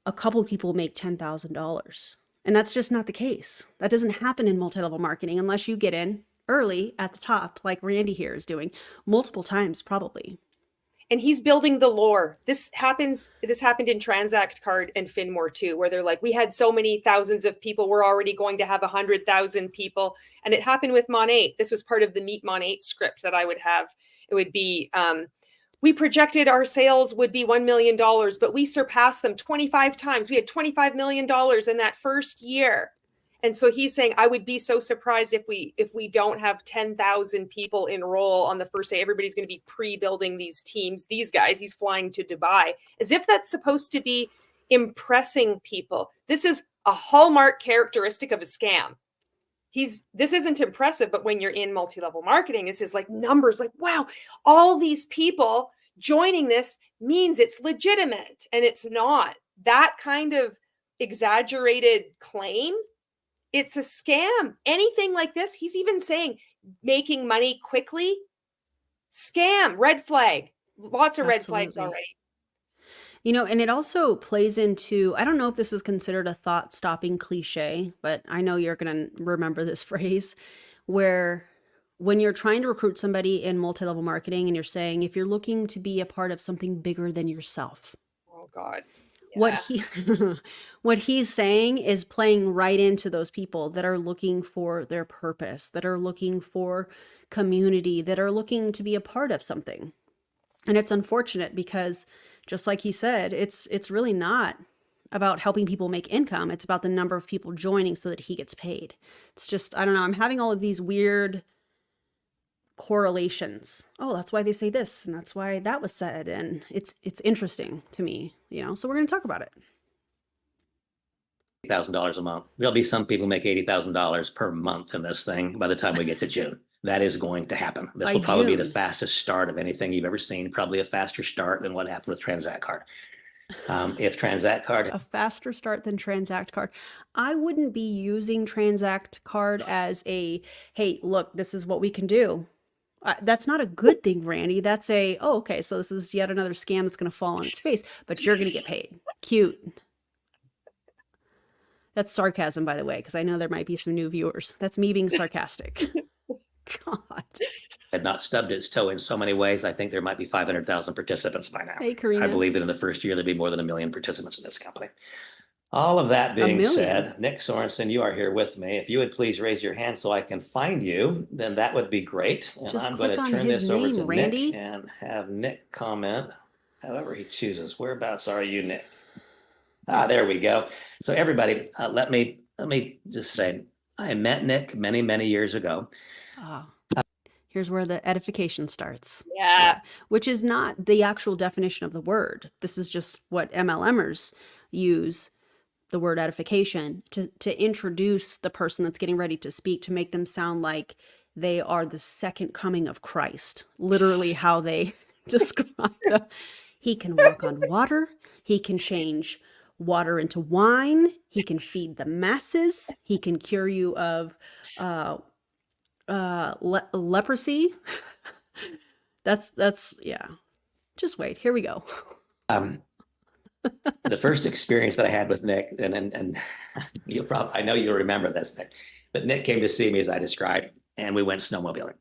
a couple people make $10,000. And that's just not the case. That doesn't happen in multi-level marketing unless you get in early at the top, like Randy here is doing multiple times probably. And he's building the lore. This happened in Transact Card and Finmore too, where they're like, we had so many thousands of people, we're already going to have 100,000 people. And it happened with Mon 8. This was part of the Meet Mon 8 script that I would have. It would be, we projected our sales would be $1 million, but we surpassed them 25 times. We had $25 million in that first year. And so he's saying, I would be so surprised if we don't have 10,000 people enroll on the first day. Everybody's going to be pre-building these teams. These guys, he's flying to Dubai, as if that's supposed to be impressing people. This is a hallmark characteristic of a scam. This isn't impressive, but when you're in multi-level marketing, this is like numbers, like, wow, all these people joining this means it's legitimate, and it's not. That kind of exaggerated claim, it's a scam. Anything like this, he's even saying making money quickly, scam, red flag, lots of red flags already. You know, and it also plays into, I don't know if this is considered a thought-stopping cliche, but I know you're going to remember this phrase, where when you're trying to recruit somebody in multi-level marketing and you're saying, if you're looking to be a part of something bigger than yourself. Oh, God. What he's saying is playing right into those people that are looking for their purpose, that are looking for community, that are looking to be a part of something. And it's unfortunate because, just like he said, it's really not about helping people make income. It's about the number of people joining so that he gets paid. It's just, I don't know, I'm having all of these weird correlations. Oh, that's why they say this, and that's why that was said, and it's interesting to me, you know. So we're going to talk about it. $80,000 a month. There'll be some people make $80,000 per month in this thing by the time we get to June. That is going to happen. This will probably be the fastest start of anything you've ever seen. Probably a faster start than what happened with Transact Card. If Transact Card, a faster start than Transact Card. I wouldn't be using Transact Card as a, hey, look, this is what we can do. That's not a good thing, Randy. That's a, oh, okay, so this is yet another scam that's going to fall on its face, but you're going to get paid. Cute. That's sarcasm, by the way, because I know there might be some new viewers. That's me being sarcastic. God. Had not stubbed its toe in so many ways. I think there might be 500,000 participants by now. Hey, Karina. I believe that in the first year, there'd be more than 1 million participants in this company. All of that being said, Nick Sorensen, you are here with me. If you would please raise your hand so I can find you, then that would be great. And just I'm going to turn this over to Randy. Nick and have Nick comment however he chooses. Whereabouts are you, Nick? There we go. So everybody, let me just say, I met Nick many, many years ago. Here's where the edification starts. Yeah. Which is not the actual definition of the word. This is just what MLMers use the word edification, to introduce the person that's getting ready to speak, to make them sound like they are the second coming of Christ, literally how they describe them. He can walk on water. He can change water into wine. He can feed the masses. He can cure you of leprosy. That's yeah. Just wait. Here we go. The first experience that I had with Nick, and I know you'll remember this, Nick, but Nick came to see me as I described, and we went snowmobiling.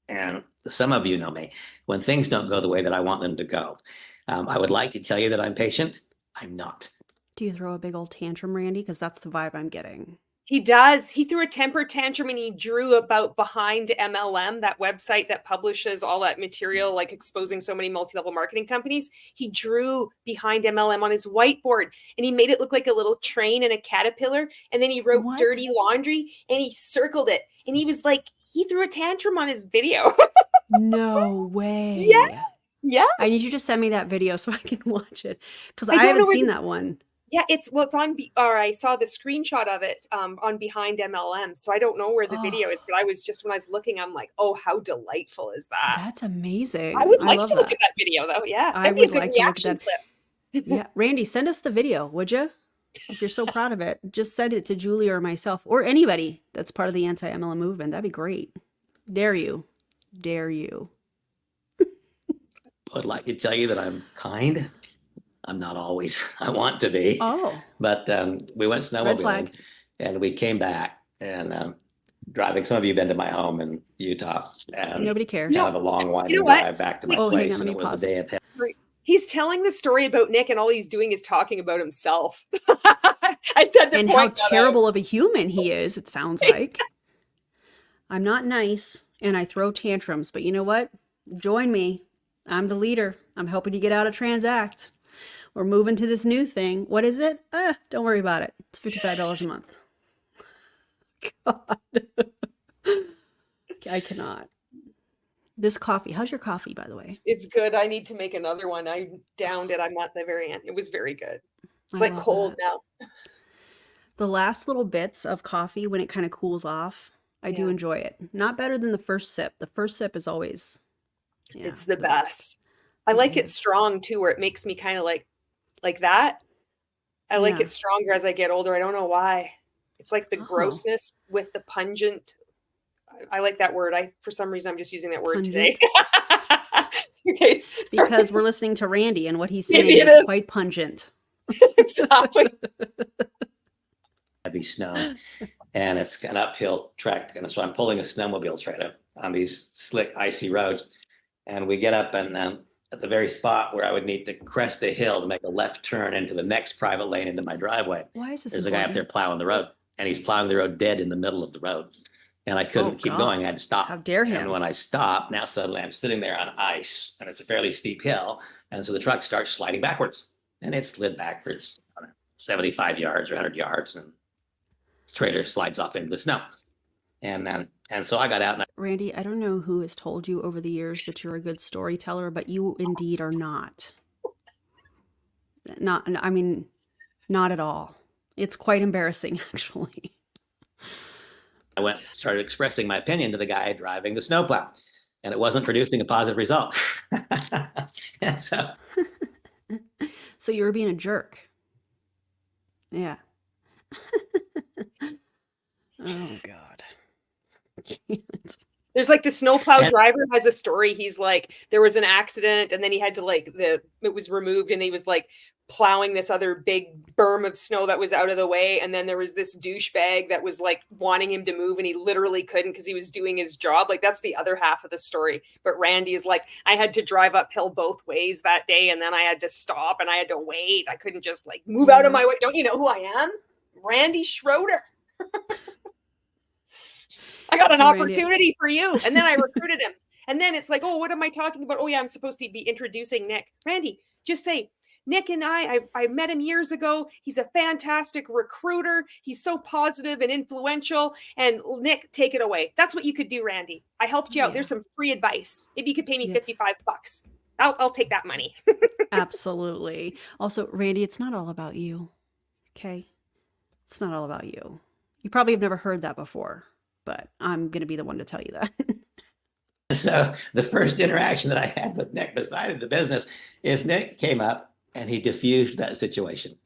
And some of you know me. When things don't go the way that I want them to go, I would like to tell you that I'm patient. I'm not. Do you throw a big old tantrum, Randy? Because that's the vibe I'm getting. He does. He threw a temper tantrum and he drew about Behind MLM, that website that publishes all that material, like exposing so many multi-level marketing companies. He drew Behind MLM on his whiteboard and he made it look like a little train and a caterpillar. And then he wrote dirty laundry and he circled it. And he was like, he threw a tantrum on his video. No way. Yeah. Yeah. I need you to send me that video so I can watch it. Because I haven't seen that one. Yeah, it's on, or I saw the screenshot of it on Behind MLM. So I don't know where the video is, but when I was looking, I'm like, oh, how delightful is that? That's amazing. I would like to look at that video though. Yeah, that'd be a good reaction clip. Yeah, Randy, send us the video, would you? If you're so proud of it, just send it to Julie or myself or anybody that's part of the anti-MLM movement. That'd be great. Dare you. Dare you. I would like to tell you that I'm kind. I'm not always. I want to be. Oh. But we went snowmobiling and we came back and driving. Some of you have been to my home in Utah. And nobody cares. Kind of a long winding drive back to my place. And it was a day of hell. He's telling the story about Nick and all he's doing is talking about himself. I said to and point how terrible of a human he is, it sounds like. I'm not nice and I throw tantrums, but you know what? Join me. I'm the leader. I'm helping you get out of Transact. We're moving to this new thing. What is it? Don't worry about it. It's $55 a month. God. I cannot. This coffee. How's your coffee, by the way? It's good. I need to make another one. I downed it. I'm at the very end. It was very good. It's like cold now. The last little bits of coffee, when it kind of cools off, I do enjoy it. Not better than the first sip. The first sip is always... Yeah, it's the best. I like it strong too, where it makes me kind of like that. I like it stronger as I get older. I don't know why. It's like the grossness with the pungent. I like that word. For some reason, I'm just using that word today. Okay. Because we're listening to Randy and what he's saying is quite pungent. Exactly. Heavy snow and it's an uphill trek. And so I'm pulling a snowmobile trailer on these slick, icy roads. And we get up and at the very spot where I would need to crest a hill to make a left turn into the next private lane into my driveway. Why is this There's a guy up there plowing the road, and he's plowing the road dead in the middle of the road. And I couldn't keep going. I had to stop. How dare him? And when I stopped, now suddenly I'm sitting there on ice, and it's a fairly steep hill. And so the truck starts sliding backwards, and it slid backwards 75 yards or 100 yards, and the trailer slides off into the snow. And so I got out. Randy, I don't know who has told you over the years that you're a good storyteller, but you indeed are not. Not at all. It's quite embarrassing, actually. I started expressing my opinion to the guy driving the snowplow, and it wasn't producing a positive result. And so you were being a jerk. Yeah. Oh, God. There's like the snowplow driver has a story. He's like, there was an accident and then he had to it was removed and he was like plowing this other big berm of snow that was out of the way. And then there was this douchebag that was like wanting him to move and he literally couldn't because he was doing his job. Like that's the other half of the story. But Randy is like, I had to drive uphill both ways that day. And then I had to stop and I had to wait. I couldn't just like move out of my way. Don't you know who I am? Randy Schroeder. I got an opportunity for you. And then I recruited him. And then it's like, oh, what am I talking about? Oh, yeah, I'm supposed to be introducing Nick. Randy, just say, Nick and I met him years ago. He's a fantastic recruiter. He's so positive and influential. And Nick, take it away. That's what you could do, Randy. I helped you out. There's some free advice. Maybe you could pay me $55. I'll take that money. Absolutely. Also, Randy, it's not all about you. Okay? It's not all about you. You probably have never heard that before, but I'm going to be the one to tell you that. So the first interaction that I had with Nick beside the business is Nick came up and he diffused that situation.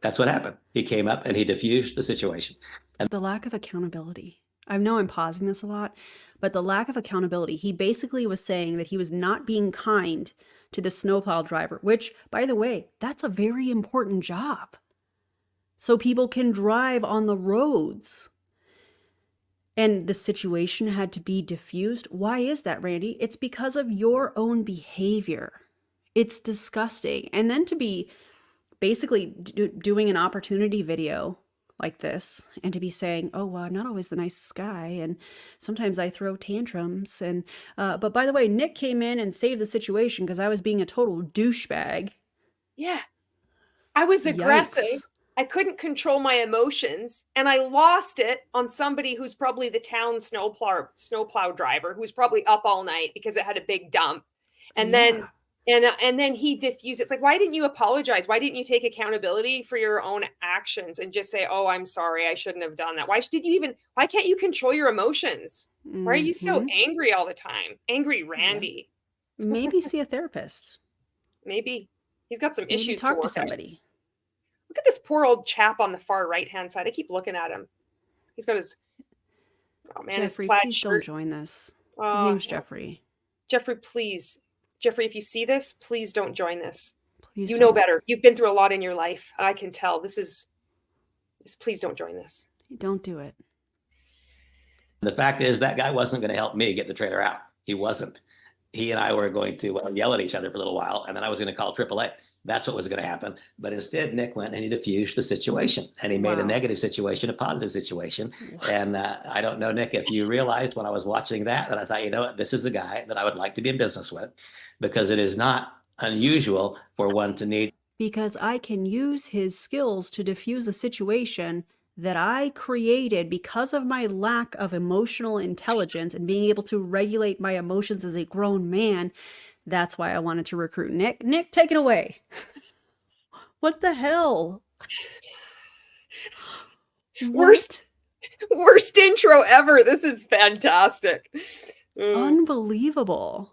That's what happened. He came up and he diffused the situation. And the lack of accountability. I know I'm pausing this a lot, but the lack of accountability. He basically was saying that he was not being kind to the snowplow driver, which, by the way, that's a very important job. So people can drive on the roads. And the situation had to be diffused. Why is that, Randy? It's because of your own behavior. It's disgusting. And then to be basically doing an opportunity video like this and to be saying, oh, well, I'm not always the nicest guy, and sometimes I throw tantrums, and but by the way, Nick came in and saved the situation because I was being a total douchebag. Yeah, I was aggressive. Yikes. I couldn't control my emotions, and I lost it on somebody who's probably the town snowplow driver, who's probably up all night because it had a big dump. And then he diffused. It's like, why didn't you apologize? Why didn't you take accountability for your own actions and just say, oh, I'm sorry, I shouldn't have done that? Why can't you control your emotions? Why are you so angry all the time? Angry Randy. Yeah. Maybe see a therapist. Maybe he's got some Maybe issues talk to work to somebody. Look at this poor old chap on the far right-hand side. I keep looking at him. He's got his, oh man, Jeffrey, his plaid please shirt. don't join this. His Oh, name's Jeffrey. Jeffrey, please. Jeffrey, if you see this, please don't join this. Please you don't. know better. You've been through a lot in your life. I can tell. Please don't join this. Don't do it. the fact is that guy wasn't going to help me get the trailer out. He wasn't. He and I were going to yell at each other for a little while, and then I was going to call AAA. That's what was going to happen. But instead, Nick went and he diffused the situation, and he made a negative situation a positive situation. And I don't know, Nick, if you realized when I was watching that I thought, you know what, this is a guy that I would like to be in business with, because it is not unusual for one to need. Because I can use his skills to diffuse a situation that I created because of my lack of emotional intelligence and being able to regulate my emotions as a grown man. That's why I wanted to recruit Nick. Nick, take it away. What the hell? Worst intro ever. This is fantastic. Unbelievable.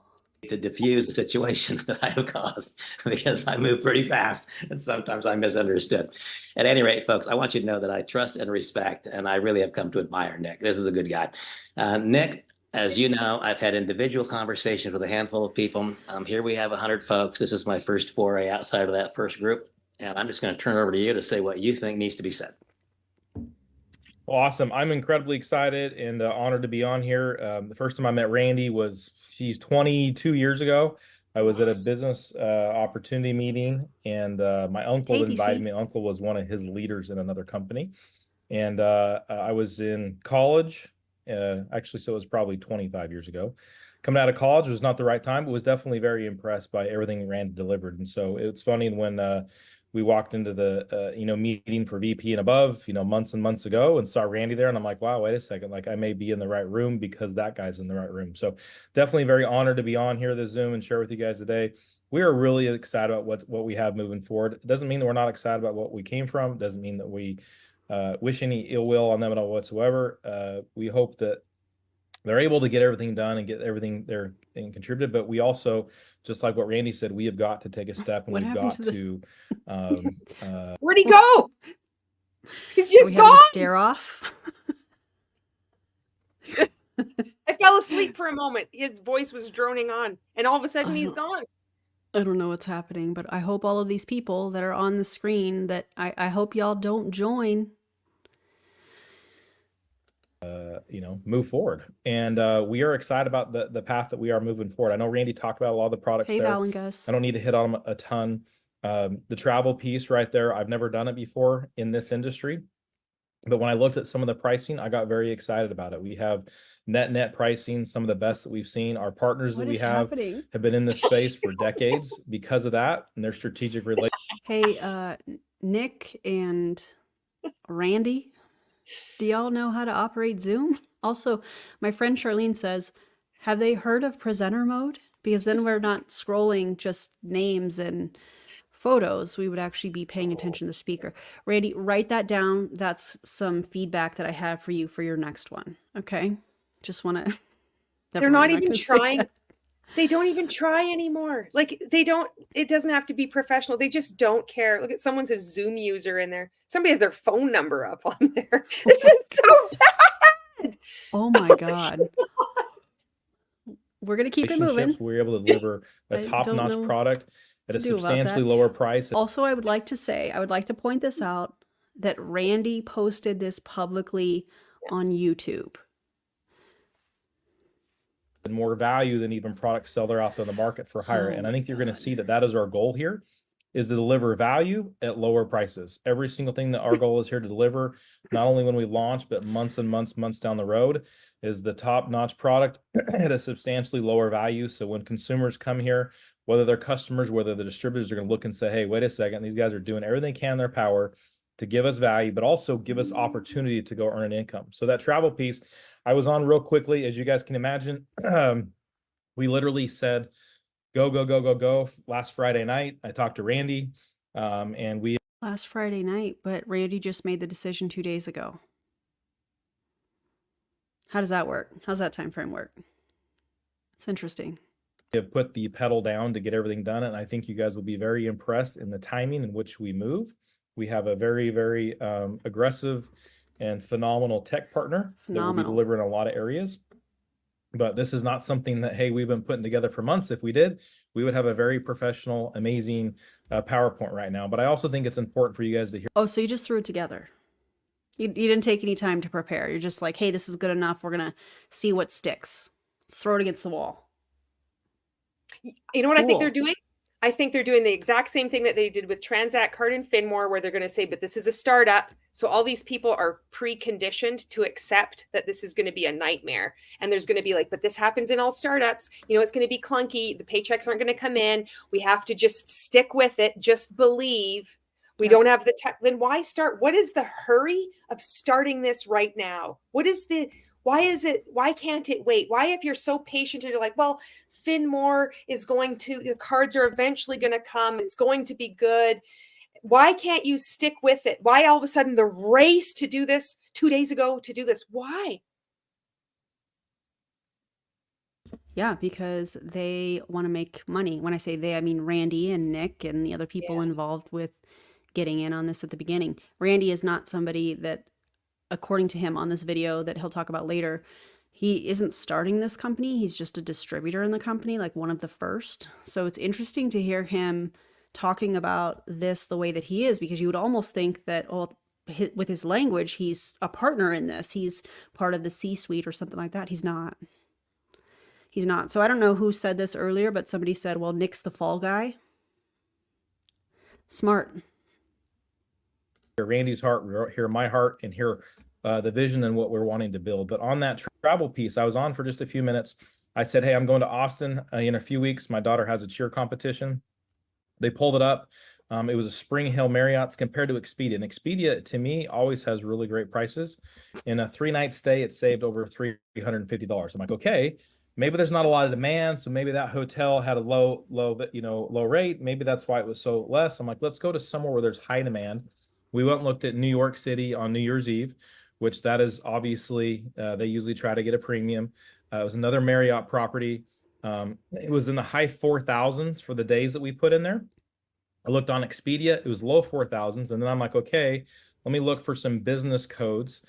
To diffuse a situation that I have caused, because I move pretty fast and sometimes I'm misunderstood. At any rate, folks, I want you to know that I trust and respect, and I really have come to admire Nick. This is a good guy. Nick, as you know, I've had individual conversations with a handful of people. Here we have 100 folks. This is my first foray outside of that first group. And I'm just going to turn it over to you to say what you think needs to be said. Awesome. I'm incredibly excited and honored to be on here. The first time I met Randy was, 22 years ago. I was at a business opportunity meeting, and my uncle invited me. Uncle was one of his leaders in another company. And I was in college. Actually, so it was probably 25 years ago. Coming out of college was not the right time, but was definitely very impressed by everything Randy delivered. And so it's funny when we walked into the meeting for VP and above, months and months ago, and saw Randy there, and I'm like, wow, wait a second, like I may be in the right room because that guy's in the right room. So definitely very honored to be on here, the Zoom, and share with you guys today. We are really excited about what we have moving forward. It doesn't mean that we're not excited about what we came from. It doesn't mean that we wish any ill will on them at all whatsoever. We hope that they're able to get everything done and get everything there and contributed. But we also, just like what Randy said, we have got to take a step, and we've got to where'd he go? He's just gone. Stare off. I fell asleep for a moment. His voice was droning on, and all of a sudden he's gone. I don't know what's happening, but I hope all of these people that are on the screen, that I hope y'all don't join. Move forward. And we are excited about the path that we are moving forward. I know Randy talked about a lot of the products there. Val and Gus. I don't need to hit on them a ton. The travel piece right there, I've never done it before in this industry. But when I looked at some of the pricing, I got very excited about it. We have net pricing, some of the best that we've seen. Our partners that we have been in this space for decades because of that and their strategic relationship. Hey, Nick and Randy, do y'all know how to operate Zoom? Also, my friend Charlene says, have they heard of presenter mode? Because then we're not scrolling just names and photos, we would actually be paying attention to the speaker. Randy, write that down. That's some feedback that I have for you for your next one. Okay? Just want to. They're not even trying. They don't even try anymore. Like they don't, it doesn't have to be professional. They just don't care. Look at someone's a Zoom user in there. Somebody has their phone number up on there. It's so bad. Oh my God. We're going to keep it moving. We're able to deliver a top-notch product at a substantially lower price. Also, I would like to point this out that Randy posted this publicly on YouTube. And more value than even products sell they're out there on the market for higher. And I think you're going to see that that is our goal here, is to deliver value at lower prices. Every single thing that our goal is here to deliver, not only when we launch, but months and months down the road, is the top-notch product at a substantially lower value. So when consumers come here, whether they're customers, whether the distributors, are going to look and say, hey, wait a second, these guys are doing everything they can in their power to give us value, but also give us opportunity to go earn an income. So that travel piece, I was on real quickly, as you guys can imagine. We literally said, go last Friday night. I talked to Randy, and we last Friday night, but Randy just made the decision 2 days ago. How does that work? How's that time frame work? It's interesting. have put the pedal down to get everything done, and I think you guys will be very impressed in the timing in which we move. We have a very, very aggressive and phenomenal tech partner that will be delivering a lot of areas. But this is not something that, hey, we've been putting together for months. If we did, we would have a very professional, amazing PowerPoint right now. But I also think it's important for you guys to hear. Oh, so you just threw it together. You didn't take any time to prepare. You're just like, hey, this is good enough. We're going to see what sticks. Throw it against the wall. You know what I think they're doing? I think they're doing the exact same thing that they did with Transact Card and Finmore, where they're going to say, but this is a startup. So all these people are preconditioned to accept that this is going to be a nightmare. And there's going to be like, but this happens in all startups. You know, it's going to be clunky. The paychecks aren't going to come in. We have to just stick with it. Just believe. We don't have the tech. Then why start? What is the hurry of starting this right now? Why can't it wait? Why, if you're so patient and you're like, well, Finmore is going to, the cards are eventually going to come. It's going to be good. Why can't you stick with it? Why all of a sudden the race to do this 2 days ago to do this? Why? Yeah, because they want to make money. When I say they, I mean Randy and Nick and the other people involved with getting in on this at the beginning. Randy is not somebody that, according to him on this video that he'll talk about later, he isn't starting this company. He's just a distributor in the company, like one of the first. So it's interesting to hear him talking about this the way that he is, because you would almost think that, oh, with his language, he's a partner in this. He's part of the C-suite or something like that. He's not. He's not. So I don't know who said this earlier, but somebody said, well, Nick's the fall guy. Smart. Hear Randy's heart, hear my heart, and hear the vision and what we're wanting to build. But on that travel piece, I was on for just a few minutes. I said, hey, I'm going to Austin in a few weeks. My daughter has a cheer competition. They pulled it up. It was a Spring Hill Marriott's compared to Expedia. And Expedia, to me, always has really great prices. In a 3-night stay, it saved over $350. I'm like, okay, maybe there's not a lot of demand. So maybe that hotel had a low rate. Maybe that's why it was so less. I'm like, let's go to somewhere where there's high demand. We went and looked at New York City on New Year's Eve, which that is obviously, they usually try to get a premium. It was another Marriott property. It was in the high 4,000s for the days that we put in there. I looked on Expedia, it was low 4,000s. And then I'm like, okay, let me look for some business codes.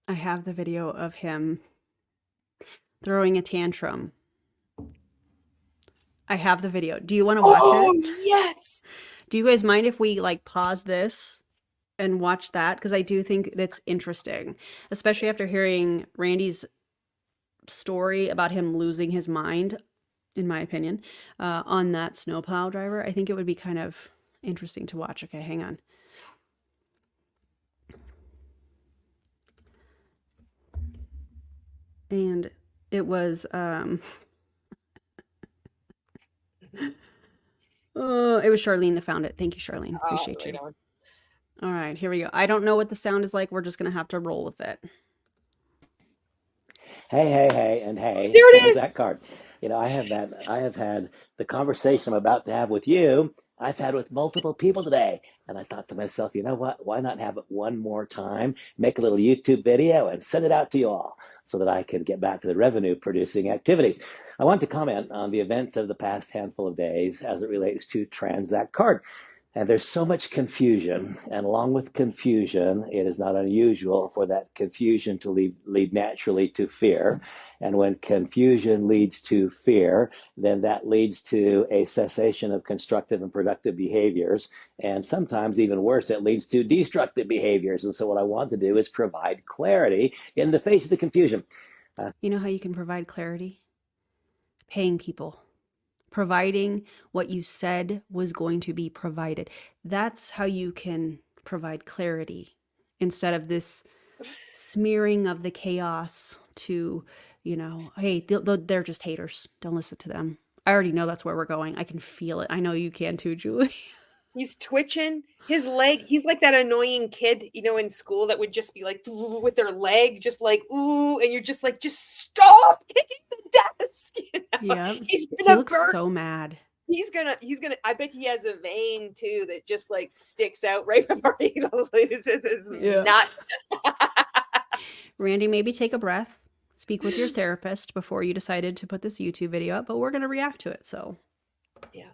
I have the video of him throwing a tantrum. I have the video. Do you want to watch it? Oh, yes. Do you guys mind if we like pause this and watch that? Because I do think that's interesting, especially after hearing Randy's story about him losing his mind, in my opinion, on that snowplow driver. I think it would be kind of interesting to watch. Okay, hang on. And it was oh, it was Charlene that found it. Thank you, Charlene. Appreciate you. All right, here we go. I don't know what the sound is like. We're just going to have to roll with it. Hey, and hey. There it is. That card. You know, I have had the conversation I'm about to have with you I've had with multiple people today. And I thought to myself, you know what? Why not have it one more time, make a little YouTube video and send it out to you all so that I can get back to the revenue producing activities. I want to comment on the events of the past handful of days as it relates to Transact Card. And there's so much confusion, and along with confusion, it is not unusual for that confusion to lead naturally to fear. And when confusion leads to fear, then that leads to a cessation of constructive and productive behaviors. And sometimes even worse, it leads to destructive behaviors. And so what I want to do is provide clarity in the face of the confusion. You know how you can provide clarity? Paying people. Providing what you said was going to be provided. That's how you can provide clarity instead of this smearing of the chaos to, hey, they're just haters. Don't listen to them. I already know that's where we're going. I can feel it. I know you can too, Julie. He's twitching his leg. He's like that annoying kid, in school that would just be like with their leg, just like, ooh. And you're just like, just stop kicking the desk. Yeah. He's He gonna looks burst. so mad. He's gonna, I bet he has a vein too that just like sticks out right before he loses his nut. Randy, maybe take a breath. Speak with your therapist before you decided to put this YouTube video up, but we're going to react to it. So, yeah.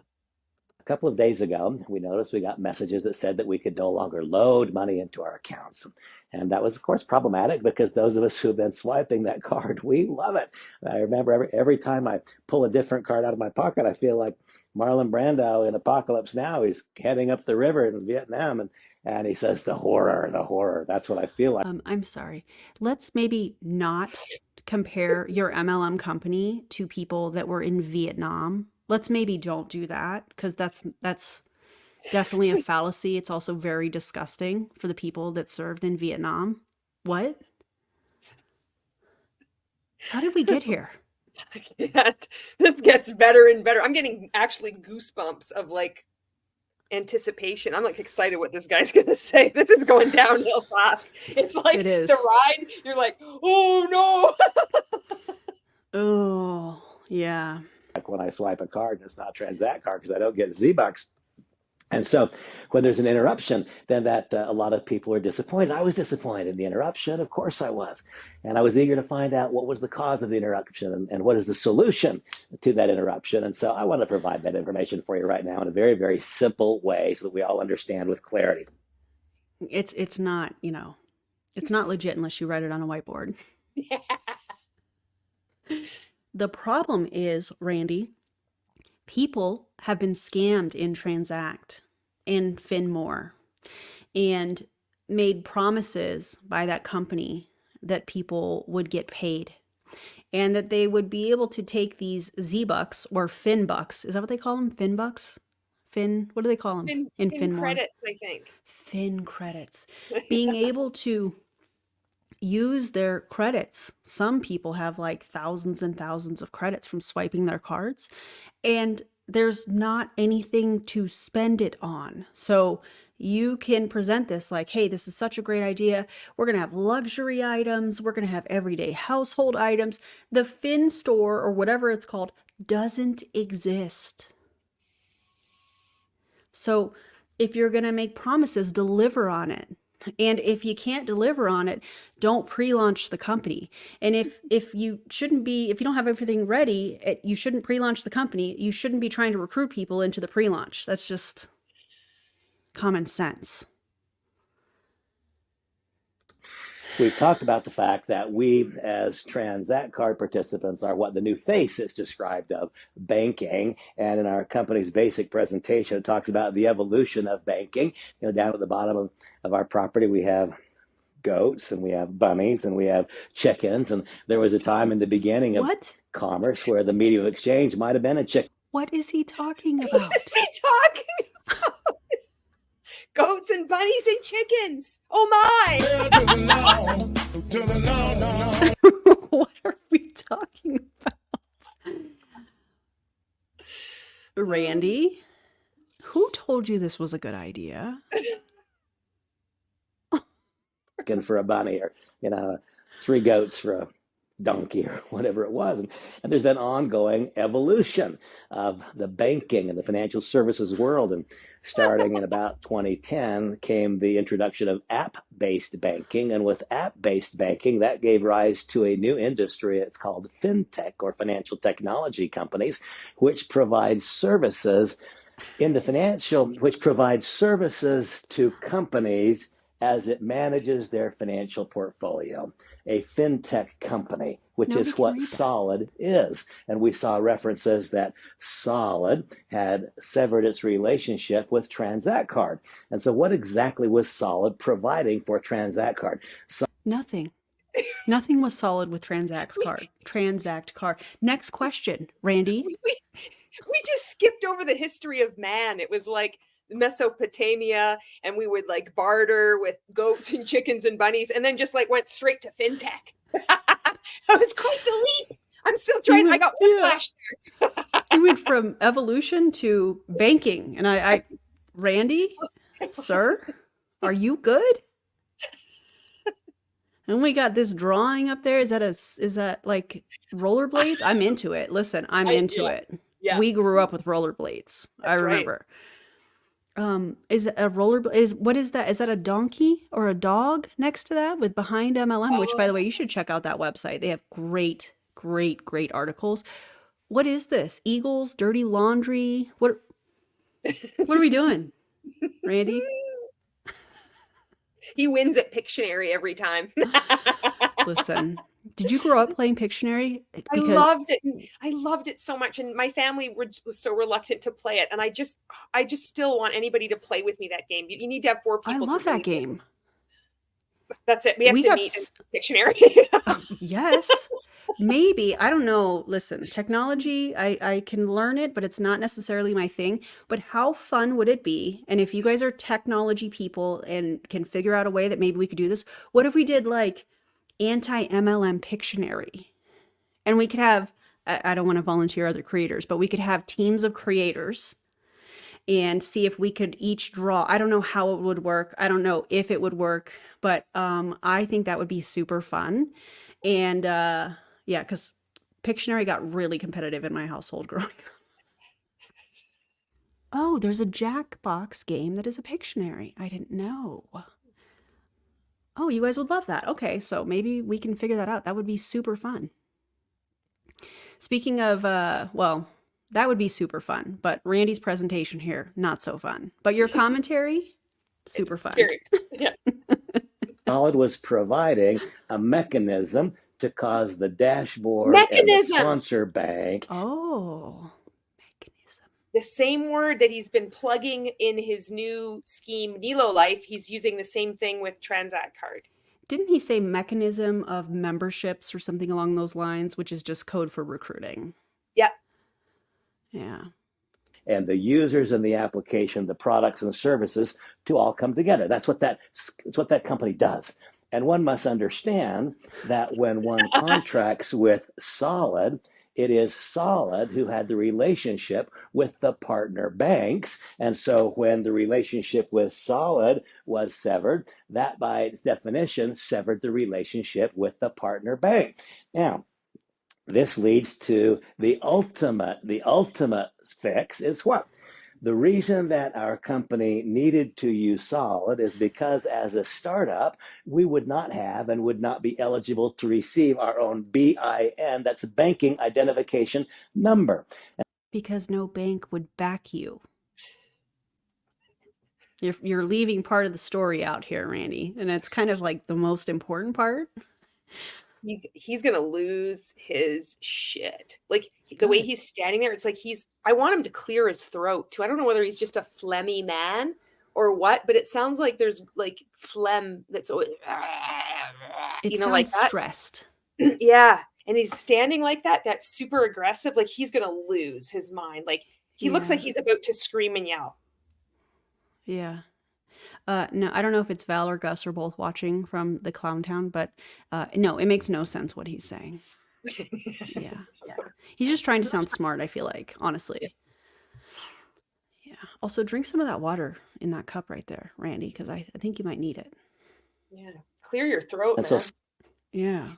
A couple of days ago, we noticed we got messages that said that we could no longer load money into our accounts. And that was, of course, problematic because those of us who've been swiping that card, we love it. I remember every time I pull a different card out of my pocket, I feel like Marlon Brando in Apocalypse Now. He's heading up the river in Vietnam, and he says, the horror, the horror. That's what I feel like. I'm sorry. Let's maybe not compare your MLM company to people that were in Vietnam. Let's maybe don't do that because that's definitely a fallacy. It's also very disgusting for the people that served in Vietnam. What? How did we get here? I can't. This gets better and better. I'm getting actually goosebumps of like anticipation. I'm like excited what this guy's gonna say. This is going downhill fast. It's like It is. the ride. You're like, oh no. Oh, yeah. Like when I swipe a card and it's not Transact Card because I don't get Z-Bucks. And so when there's an interruption, then that a lot of people are disappointed. I was disappointed in the interruption. Of course I was. And I was eager to find out what was the cause of the interruption and what is the solution to that interruption. And so I want to provide that information for you right now in a very, very simple way so that we all understand with clarity. It's not, it's not legit unless you write it on a whiteboard. Yeah. The problem is, Randy, people have been scammed in Transact and Finmore and made promises by that company that people would get paid and that they would be able to take these Z-Bucks or Finbucks. Is that what they call them? Finbucks? What do they call them? Fin Finmore? credits, I think. Fin credits. Being able to use their credits. Some people have like thousands and thousands of credits from swiping their cards, and there's not anything to spend it on. So you can present this like, hey, this is such a great idea. We're going to have luxury items. We're going to have everyday household items. The Fin store or whatever it's called doesn't exist. So if you're going to make promises, deliver on it. And if you can't deliver on it, don't pre-launch the company. And if you don't have everything ready, you shouldn't pre-launch the company. You shouldn't be trying to recruit people into the pre-launch. That's just common sense. We've talked about the fact that we, as Transact Card participants, are what the new face is described of banking. And in our company's basic presentation, it talks about the evolution of banking. Down at the bottom of our property, we have goats and we have bunnies and we have chickens. And there was a time in the beginning of commerce where the medium of exchange might have been a chicken. What is he talking about? What is he talking about? Goats and bunnies and chickens. Oh my! What are we talking about? Randy, who told you this was a good idea? For a bunny, or 3 goats for donkey or whatever it was. And there's been ongoing evolution of the banking and the financial services world. And starting in about 2010 came the introduction of app-based banking. And with app-based banking, that gave rise to a new industry. It's called fintech, or financial technology companies, which provide services which provides services to companies as it manages their financial portfolio. A fintech company, which Nobody is can what read that. Solid is. And we saw references that Solid had severed its relationship with Transact Card. And so what exactly was Solid providing for Transact Card? Nothing. Nothing was solid with Transact Card. Next question, Randy. We just skipped over the history of man. It was like Mesopotamia, and we would like barter with goats and chickens and bunnies, and then just like went straight to fintech. That was quite the leap. I'm still trying. I got whiplash there. You went from evolution to banking, and Randy, sir, are you good? And we got this drawing up there. Is that like rollerblades? I'm into it. Listen, I'm into it. Yeah. We grew up with rollerblades. I remember. Right. Is it a what is that? Is that a donkey or a dog next to that with behind MLM? Which, by the way, you should check out that website. They have great articles. What is this? Eagles, dirty laundry? What are we doing, Randy? He wins at Pictionary every time. Listen, did you grow up playing Pictionary? I loved it. I loved it so much. And my family was so reluctant to play it. And I just still want anybody to play with me that game. You need to have 4 people. I love that game. That's it. We have to meet in Pictionary. Yes. Maybe. I don't know. Listen, technology, I can learn it, but it's not necessarily my thing. But how fun would it be? And if you guys are technology people and can figure out a way that maybe we could do this, what if we did like anti-MLM Pictionary? And we could have, I don't want to volunteer other creators, but we could have teams of creators and see if we could each draw. I don't know how it would work. I don't know if it would work, but I think that would be super fun. And yeah, because Pictionary got really competitive in my household growing up. Oh, there's a Jackbox game that is a Pictionary. I didn't know. Oh, you guys would love that. Okay, so maybe we can figure that out. That would be super fun. Speaking of, well, that would be super fun, but Randy's presentation here, not so fun. But your commentary, super fun. Yeah. Solid was providing a mechanism to cause the dashboard and the sponsor bank. Oh, mechanism. The same word that he's been plugging in his new scheme, Nilo Life, he's using the same thing with Transact Card. Didn't he say mechanism of memberships or something along those lines, which is just code for recruiting? Yeah. Yeah. And the users and the application, the products and services to all come together. That's what that company does. And one must understand that when one contracts with Solid, it is Solid who had the relationship with the partner banks. And so when the relationship with Solid was severed, that by its definition severed the relationship with the partner bank. Now, this leads to the ultimate fix is what? The reason that our company needed to use Solid is because as a startup, we would not have and would not be eligible to receive our own BIN, that's banking identification number. Because no bank would back you. You're leaving part of the story out here, Randy, and it's kind of like the most important part. He's gonna lose his shit. Like the way he's standing there, it's like I want him to clear his throat too. I don't know whether he's just a phlegmy man or what, but it sounds like there's like phlegm that's always, like that. Stressed. Yeah. And he's standing like that. That's super aggressive. Like he's gonna lose his mind. Like he looks like he's about to scream and yell. Yeah. No, I don't know if it's Val or Gus are both watching from the Clown Town, but no, it makes no sense what he's saying. Yeah. He's just trying to sound smart, I feel like, honestly. Yeah. Also, drink some of that water in that cup right there, Randy, because I think you might need it. Yeah. Clear your throat, man. Yeah.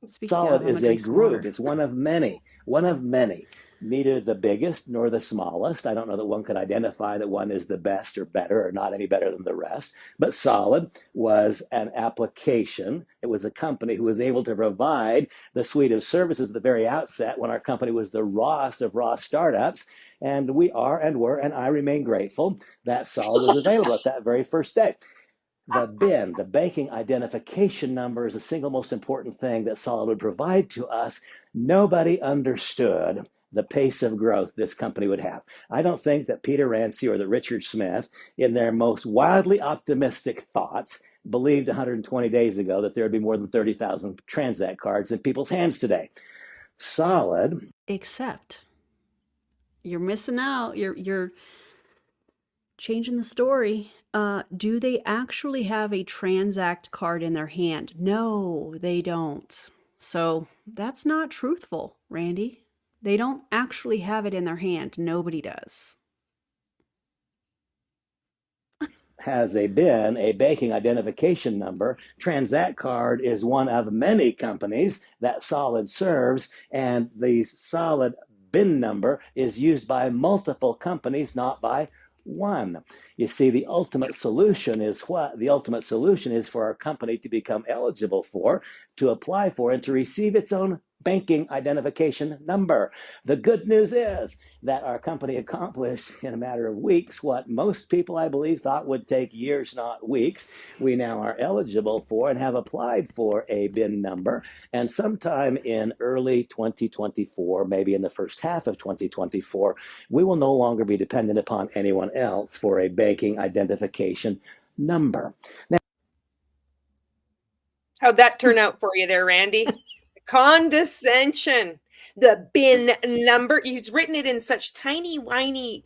Speak yeah, Solid I'm gonna is a drink some water. group. It's one of many, one of many. Neither the biggest nor the smallest. I don't know that one could identify that one is the best or better or not any better than the rest. But Solid was an application. It was a company who was able to provide the suite of services at the very outset when our company was the rawest of raw startups. And we are and were, and I remain grateful that Solid was available at that very first day. The BIN, the banking identification number, is the single most important thing that Solid would provide to us. Nobody understood the pace of growth this company would have. I don't think that Peter Rancy or that Richard Smith, in their most wildly optimistic thoughts, believed 120 days ago that there would be more than 30,000 Transact cards in people's hands today. Solid. Except you're missing out. You're changing the story. Do they actually have a Transact card in their hand? No, they don't. So that's not truthful, Randy. They don't actually have it in their hand. Nobody does. Has a BIN, a banking identification number. Transact Card is one of many companies that Solid serves, and the Solid BIN number is used by multiple companies, not by one. You see, the ultimate solution is what? The ultimate solution is for our company to become eligible for, to apply for, and to receive its own banking identification number. The good news is that our company accomplished in a matter of weeks what most people, I believe, thought would take years, not weeks. We now are eligible for and have applied for a BIN number. And sometime in early 2024, maybe in the first half of 2024, we will no longer be dependent upon anyone else for a banking identification number. Now, How'd that turn out for you there, Randy? Condescension. The BIN number. He's written it in such tiny, weeny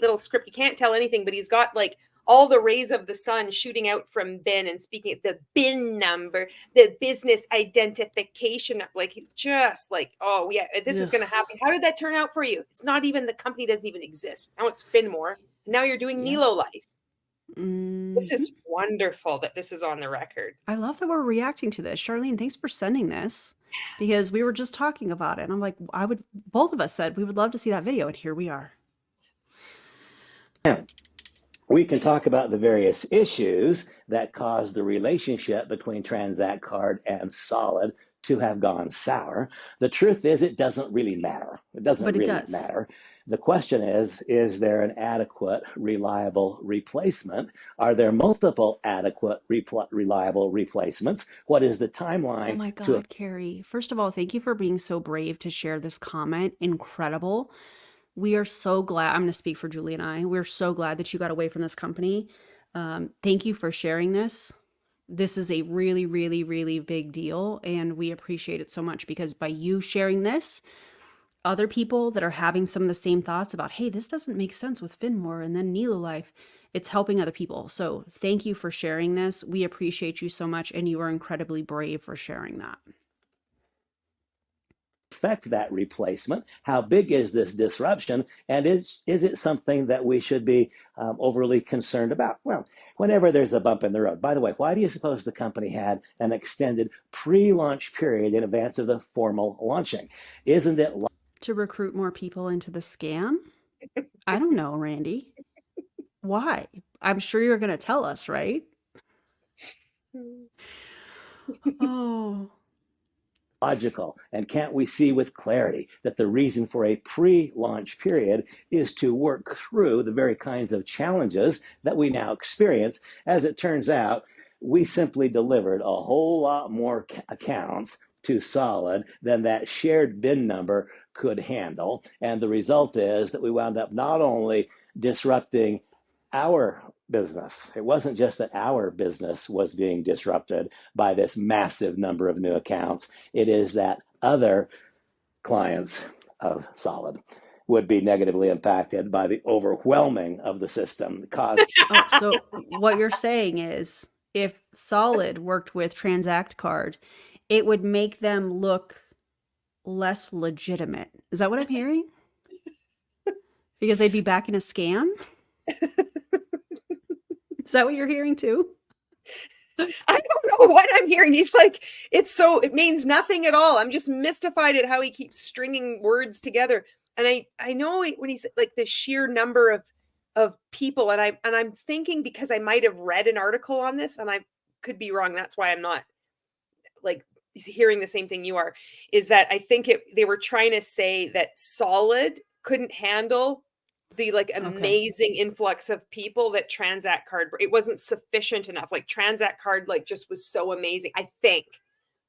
little script. You can't tell anything, but he's got like all the rays of the sun shooting out from BIN and speaking at the BIN number, the business identification. Like he's just like, oh yeah, this is going to happen. How did that turn out for you? It's not even, the company doesn't even exist. Now it's Finmore. Now you're doing Nilo Life. This is wonderful that this is on the record. I love that we're reacting to this. Charlene, thanks for sending this, because we were just talking about it. And I'm like, both of us said we would love to see that video. And here we are. We can talk about the various issues that caused the relationship between Transact Card and Solid to have gone sour. The truth is, it doesn't really matter. It doesn't really matter. The question is there an adequate, reliable replacement? Are there multiple adequate, reliable replacements? What is the timeline? Oh my God, Carrie. First of all, thank you for being so brave to share this comment. Incredible. We are so glad. I'm going to speak for Julie and I. We're so glad that you got away from this company. Thank you for sharing this. This is a really, really, really big deal. And we appreciate it so much, because by you sharing this, other people that are having some of the same thoughts about, hey, this doesn't make sense with Finmore and then Nilo Life, it's helping other people. So thank you for sharing this. We appreciate you so much. And you are incredibly brave for sharing that. Affect that replacement? How big is this disruption? And is it something that we should be overly concerned about? Well, whenever there's a bump in the road. By the way, why do you suppose the company had an extended pre-launch period in advance of the formal launching? Isn't it to recruit more people into the scam? I don't know, Randy. Why? I'm sure you're going to tell us, right? Oh. Logical? And can't we see with clarity that the reason for a pre-launch period is to work through the very kinds of challenges that we now experience? As it turns out, we simply delivered a whole lot more accounts to Solid than that shared BIN number could handle. And the result is that we wound up not only disrupting our business. It wasn't just that our business was being disrupted by this massive number of new accounts. It is that other clients of Solid would be negatively impacted by the overwhelming of the system. So what you're saying is, if Solid worked with Transact Card, it would make them look less legitimate. Is that what I'm hearing? Because they'd be back in a scam? Is that what you're hearing too? I don't know what I'm hearing. He's like, it means nothing at all. I'm just mystified at how he keeps stringing words together. And I know when he's like the sheer number of people, and I'm thinking, because I might have read an article on this, and I could be wrong. That's why I'm not like hearing the same thing you are, is that I think they were trying to say that Solid couldn't handle the like amazing influx of people that Transact Card, it wasn't sufficient enough. Like Transact Card like just was so amazing, I think.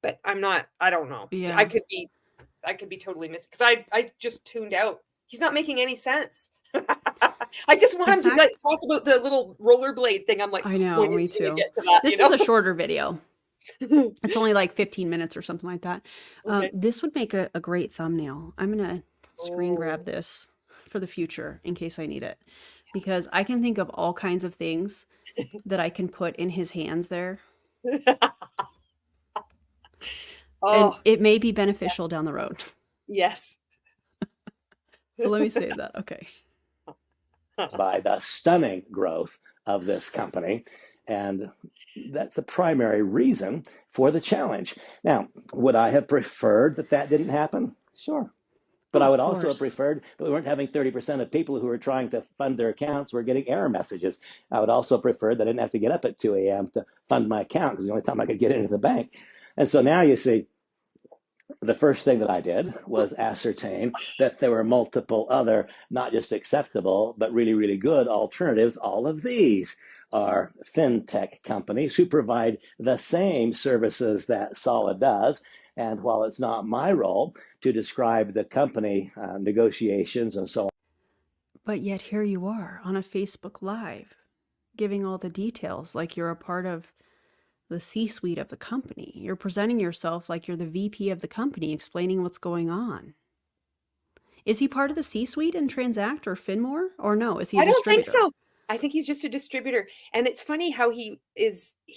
But I don't know. Yeah. I could be totally missing, because I just tuned out. He's not making any sense. I just want him to like talk about the little rollerblade thing. I'm like, I know, me too. Get to that, this is a shorter video. It's only like 15 minutes or something like that. Okay. This would make a great thumbnail. I'm gonna screen grab this for the future in case I need it, because I can think of all kinds of things that I can put in his hands there. And it may be beneficial down the road. Yes. So let me save that. Okay. By the stunning growth of this company. And that's the primary reason for the challenge. Now, would I have preferred that didn't happen? Sure. But I would also have preferred that we weren't having 30% of people who were trying to fund their accounts were getting error messages. I would also prefer that I didn't have to get up at 2 a.m. to fund my account, because the only time I could get into the bank. And so now you see, the first thing that I did was ascertain that there were multiple other, not just acceptable, but really, really good alternatives. All of these are fintech companies who provide the same services that Solid does. And while it's not my role to describe the company negotiations and so on. But yet here you are on a Facebook Live, giving all the details like you're a part of the C-suite of the company. You're presenting yourself like you're the VP of the company, explaining what's going on. Is he part of the C-suite in Transact or Finmore, or no? Is he a distributor? I don't think so. I think he's just a distributor. And it's funny how he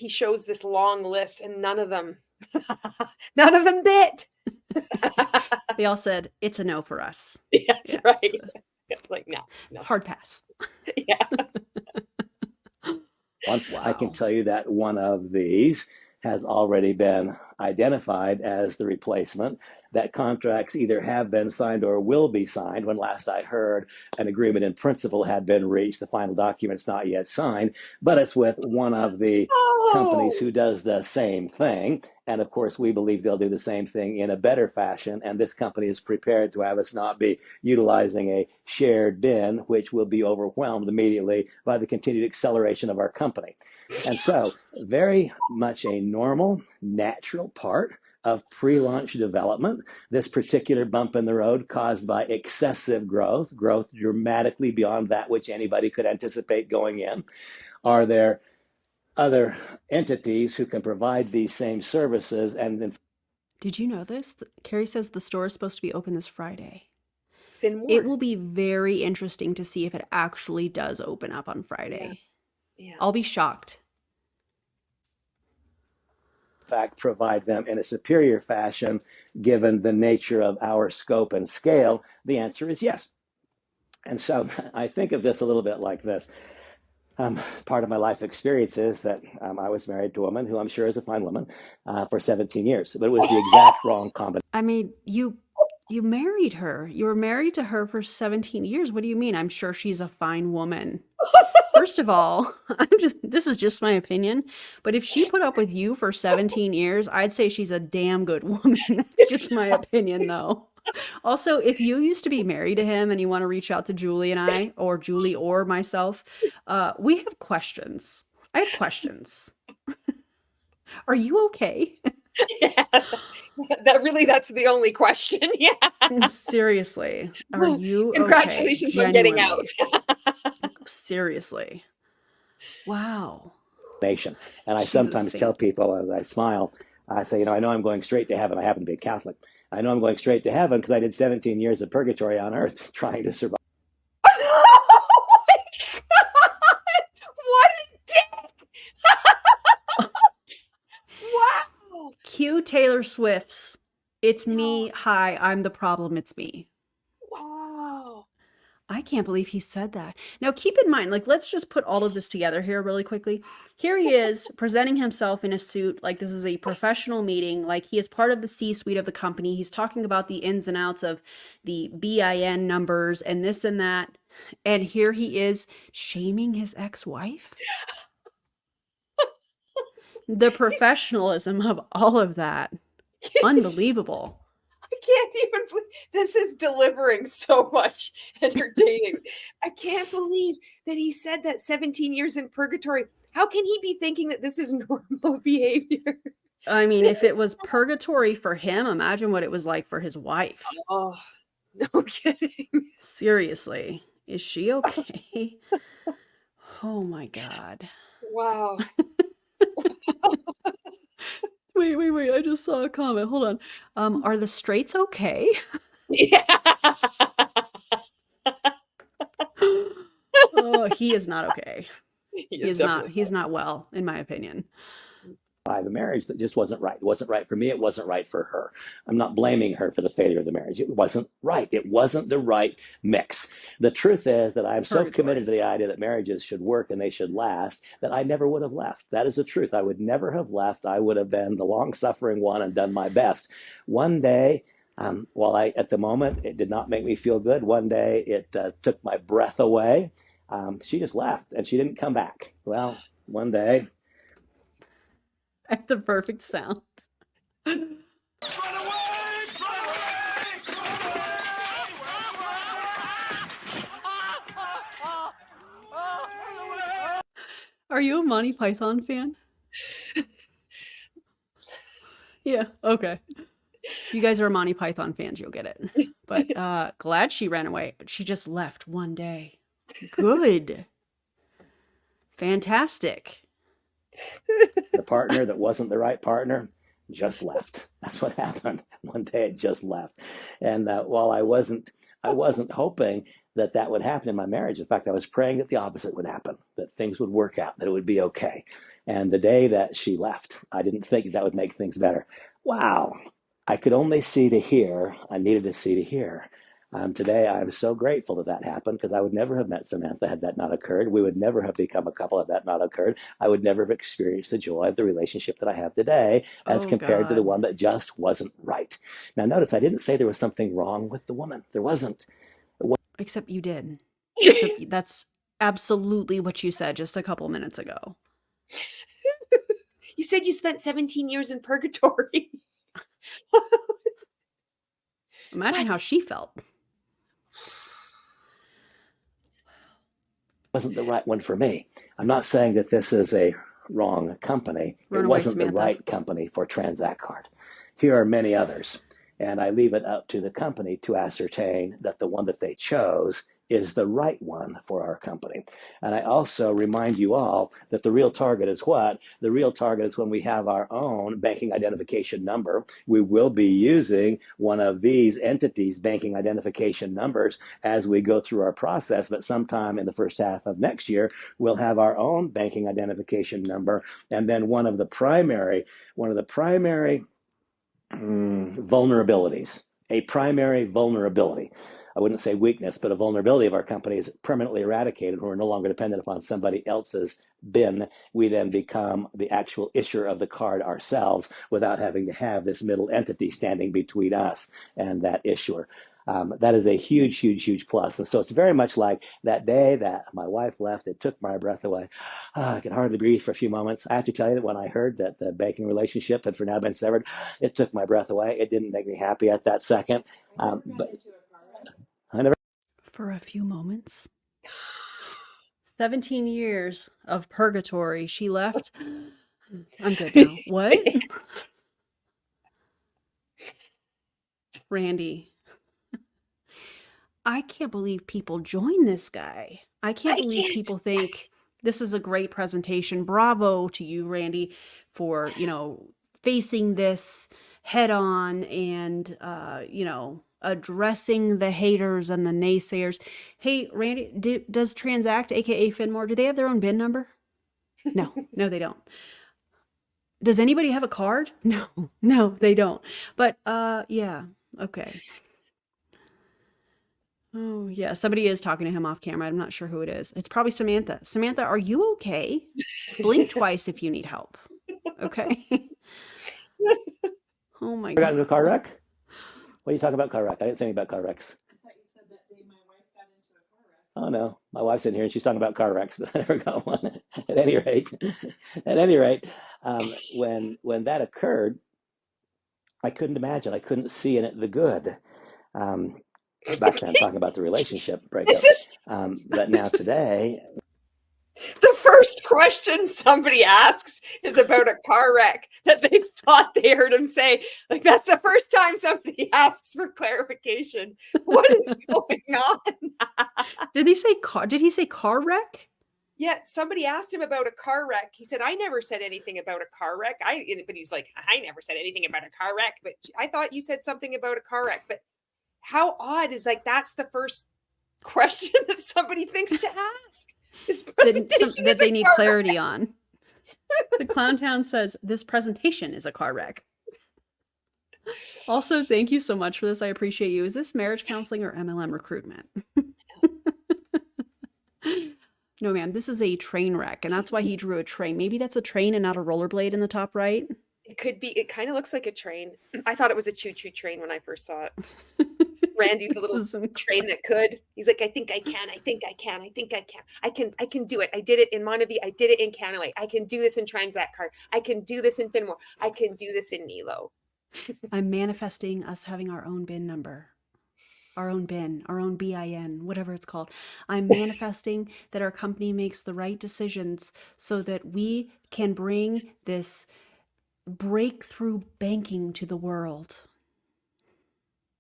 shows this long list, and none of them bit. They all said, it's a no for us. That's right. Like, no. Hard pass. Yeah. Wow. I can tell you that one of these has already been identified as the replacement, that contracts either have been signed or will be signed. When last I heard, an agreement in principle had been reached. The final document's not yet signed, but it's with one of the companies who does the same thing. And of course, we believe they'll do the same thing in a better fashion. And this company is prepared to have us not be utilizing a shared bin, which will be overwhelmed immediately by the continued acceleration of our company. And so very much a normal, natural part of pre-launch development. This particular bump in the road caused by excessive growth dramatically beyond that which anybody could anticipate going in. Are there other entities who can provide these same services? And did you know this? Carrie says the store is supposed to be open this Friday. Finmore. It will be very interesting to see if it actually does open up on Friday. Yeah. I'll be shocked. In fact, provide them in a superior fashion, given the nature of our scope and scale? The answer is yes. And so I think of this a little bit like this. Part of my life experience is that I was married to a woman who I'm sure is a fine woman for 17 years, but it was the exact wrong combination. I mean, you married her. You were married to her for 17 years. What do you mean? I'm sure she's a fine woman. First of all, this is just my opinion, but if she put up with you for 17 years, I'd say she's a damn good woman. That's just my opinion, though. Also, if you used to be married to him and you want to reach out to Julie and I, or Julie or myself, we have questions. I have questions. Are you okay? Yeah. That's the only question. Yeah. Seriously. Are you Congratulations okay? on getting out. Seriously. Wow. And I sometimes tell people as I smile, I say, I know I'm going straight to heaven. I happen to be a Catholic. I know I'm going straight to heaven because I did 17 years of purgatory on earth trying to survive. Oh my God! What a dick! Wow! Cue Taylor Swift's "It's Me, hi, I'm the problem, it's me." Wow. I can't believe he said that. Now, keep in mind, like, let's just put all of this together here really quickly. Here he is presenting himself in a suit, like this is a professional meeting, like he is part of the C-suite of the company. He's talking about the ins and outs of the BIN numbers and this and that. And here he is shaming his ex-wife. The professionalism of all of that. Unbelievable. I can't even believe this is delivering so much entertaining. I can't believe that he said that 17 years in purgatory. How can he be thinking that this is normal behavior? I mean, This if it is was purgatory for him, imagine what it was like for his wife. oh, no kidding. Seriously, is she okay? Oh my God. Wow. Wait. I just saw a comment. Hold on. Are the straights okay? Yeah. Oh, he is not okay. He He's not well, in my opinion. The marriage that just wasn't right. It wasn't right for me. It wasn't right for her. I'm not blaming her for the failure of the marriage. It wasn't right. It wasn't the right mix. The truth is that I'm so committed to the idea that marriages should work and they should last that I never would have left. That is the truth. I would never have left. I would have been the long-suffering one and done my best. One day, while at the moment, it did not make me feel good. One day, it took my breath away. She just left and she didn't come back. Well, one day. At the perfect sound. Are you a Monty Python fan? Yeah, okay. If you guys are Monty Python fans, you'll get it. But glad she ran away. She just left one day. Good. Fantastic. The partner that wasn't the right partner just left. That's what happened. One day it just left. And while I wasn't hoping that that would happen in my marriage. In fact, I was praying that the opposite would happen, that things would work out, that it would be okay. And the day that she left, I didn't think that would make things better. Wow. I could only see to hear. I needed to see to hear. Today, I'm so grateful that that happened because I would never have met Samantha had that not occurred. We would never have become a couple had that not occurred. I would never have experienced the joy of the relationship that I have today as compared to the one that just wasn't right. Now, notice I didn't say there was something wrong with the woman. There wasn't. Except you did. Except that's absolutely what you said just a couple minutes ago. You said you spent 17 years in purgatory. Imagine how she felt. Wasn't the right one for me. I'm not saying that this is a wrong company. It wasn't the right company for Transact Card. Here are many others, and I leave it up to the company to ascertain that the one that they chose is the right one for our company. And I also remind you all that the real target is what? The real target is when we have our own banking identification number. We will be using one of these entities' banking identification numbers as we go through our process, but sometime in the first half of next year, we'll have our own banking identification number. And then one of the primary vulnerabilities, a primary vulnerability. I wouldn't say weakness, but a vulnerability of our company is permanently eradicated when we're no longer dependent upon somebody else's BIN. We then become the actual issuer of the card ourselves without having to have this middle entity standing between us and that issuer. That is a huge, huge, huge plus. And so it's very much like that day that my wife left, it took my breath away. I could hardly breathe for a few moments. I have to tell you that when I heard that the banking relationship had for now been severed, it took my breath away. It didn't make me happy at that second. But I never. For a few moments. 17 years of purgatory. She left. I'm good now. What? Randy. I can't believe people join this guy. I can't believe people think this is a great presentation. Bravo to you, Randy, for, facing this head on and, addressing the haters and the naysayers. Hey, Randy, does Transact, aka Finmore, do they have their own BIN number? No, they don't. Does anybody have a card? No, they don't. But, yeah, okay. Oh, yeah. Somebody is talking to him off camera. I'm not sure who it is. It's probably Samantha. Samantha, are you okay? Blink twice if you need help. Okay. Oh my Ever got into a car God. wreck? What are you talking about car wreck? I didn't say anything about car wrecks. Oh no, my wife's in here and she's talking about car wrecks, but I never got one. At any rate, at any rate, when that occurred, I couldn't imagine. I couldn't see in it the good. Um, back then, talking about the relationship This breakup. is But now today, the first question somebody asks is about a car wreck that they thought they heard him say. Like, that's the first time somebody asks for clarification. What is going on? Did he say car? Did he say car wreck? Yeah, somebody asked him about a car wreck. He said, I never said anything about a car wreck. But he's like, I never said anything about a car wreck. But I thought you said something about a car wreck. But how odd is, like, that's the first question that somebody thinks to ask. This presentation That is they a need car clarity wreck. on. The Clown Town says this presentation is a car wreck. Also, thank you so much for this. I appreciate you. Is this marriage counseling or MLM recruitment? No, ma'am, this is a train wreck, and that's why he drew a train. Maybe that's a train and not a rollerblade in the top right. It could be. It kind of looks like a train. I thought it was a choo-choo train when I first saw it. Randy's a This little is incredible. train that could. He's like, I think I can. I think I can. I think I can. I can do it. I did it in Monavie. I did it in Canaway. I can do this in Transact Card. I can do this in Finmore. I can do this in Nilo. I'm manifesting us having our own bin number. Our own bin, our own BIN, whatever it's called. I'm manifesting that our company makes the right decisions so that we can bring this breakthrough banking to the world.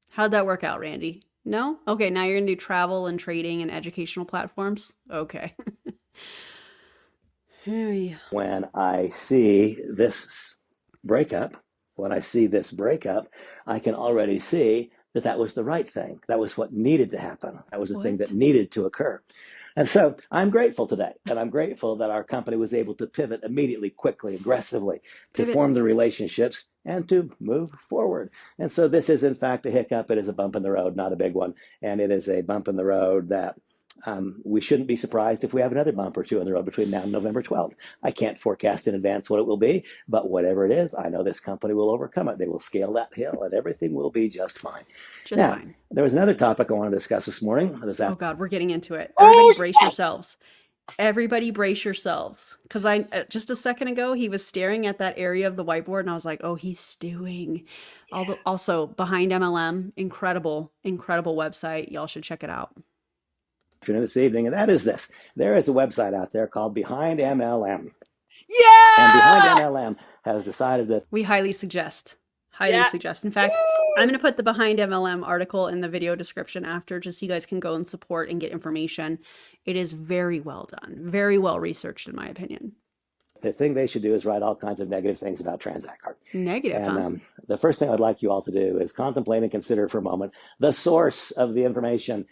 How'd that work out, Randy? No? Okay, now you're going to do travel and trading and educational platforms? Okay. when I see this breakup, I can already see that that was the right thing. That was what needed to happen. That was the thing that needed to occur. And so I'm grateful today. And I'm grateful that our company was able to pivot immediately, quickly, aggressively, to form the relationships and to move forward. And so this is, in fact, a hiccup. It is a bump in the road, not a big one. And it is a bump in the road that we shouldn't be surprised if we have another bump or two in the road between now and November 12th. I can't forecast in advance what it will be, but whatever it is, I know this company will overcome it. They will scale that hill and everything will be just fine. Fine. There was another topic I wanted to discuss this morning. Oh God, we're getting into it. Everybody brace yourselves. Everybody brace yourselves. Because just a second ago, he was staring at that area of the whiteboard and I was like, oh, he's stewing. Also, Behind MLM, incredible, incredible website. Y'all should check it out. This evening, and that is this. There is a website out there called Behind MLM. Yeah! And Behind MLM has decided that we highly suggest. In fact, I'm going to put the Behind MLM article in the video description after, just so you guys can go and support and get information. It is very well done, very well researched, in my opinion. The thing they should do is write all kinds of negative things about Transact Card. Negative, and the first thing I'd like you all to do is contemplate and consider for a moment the source of the information.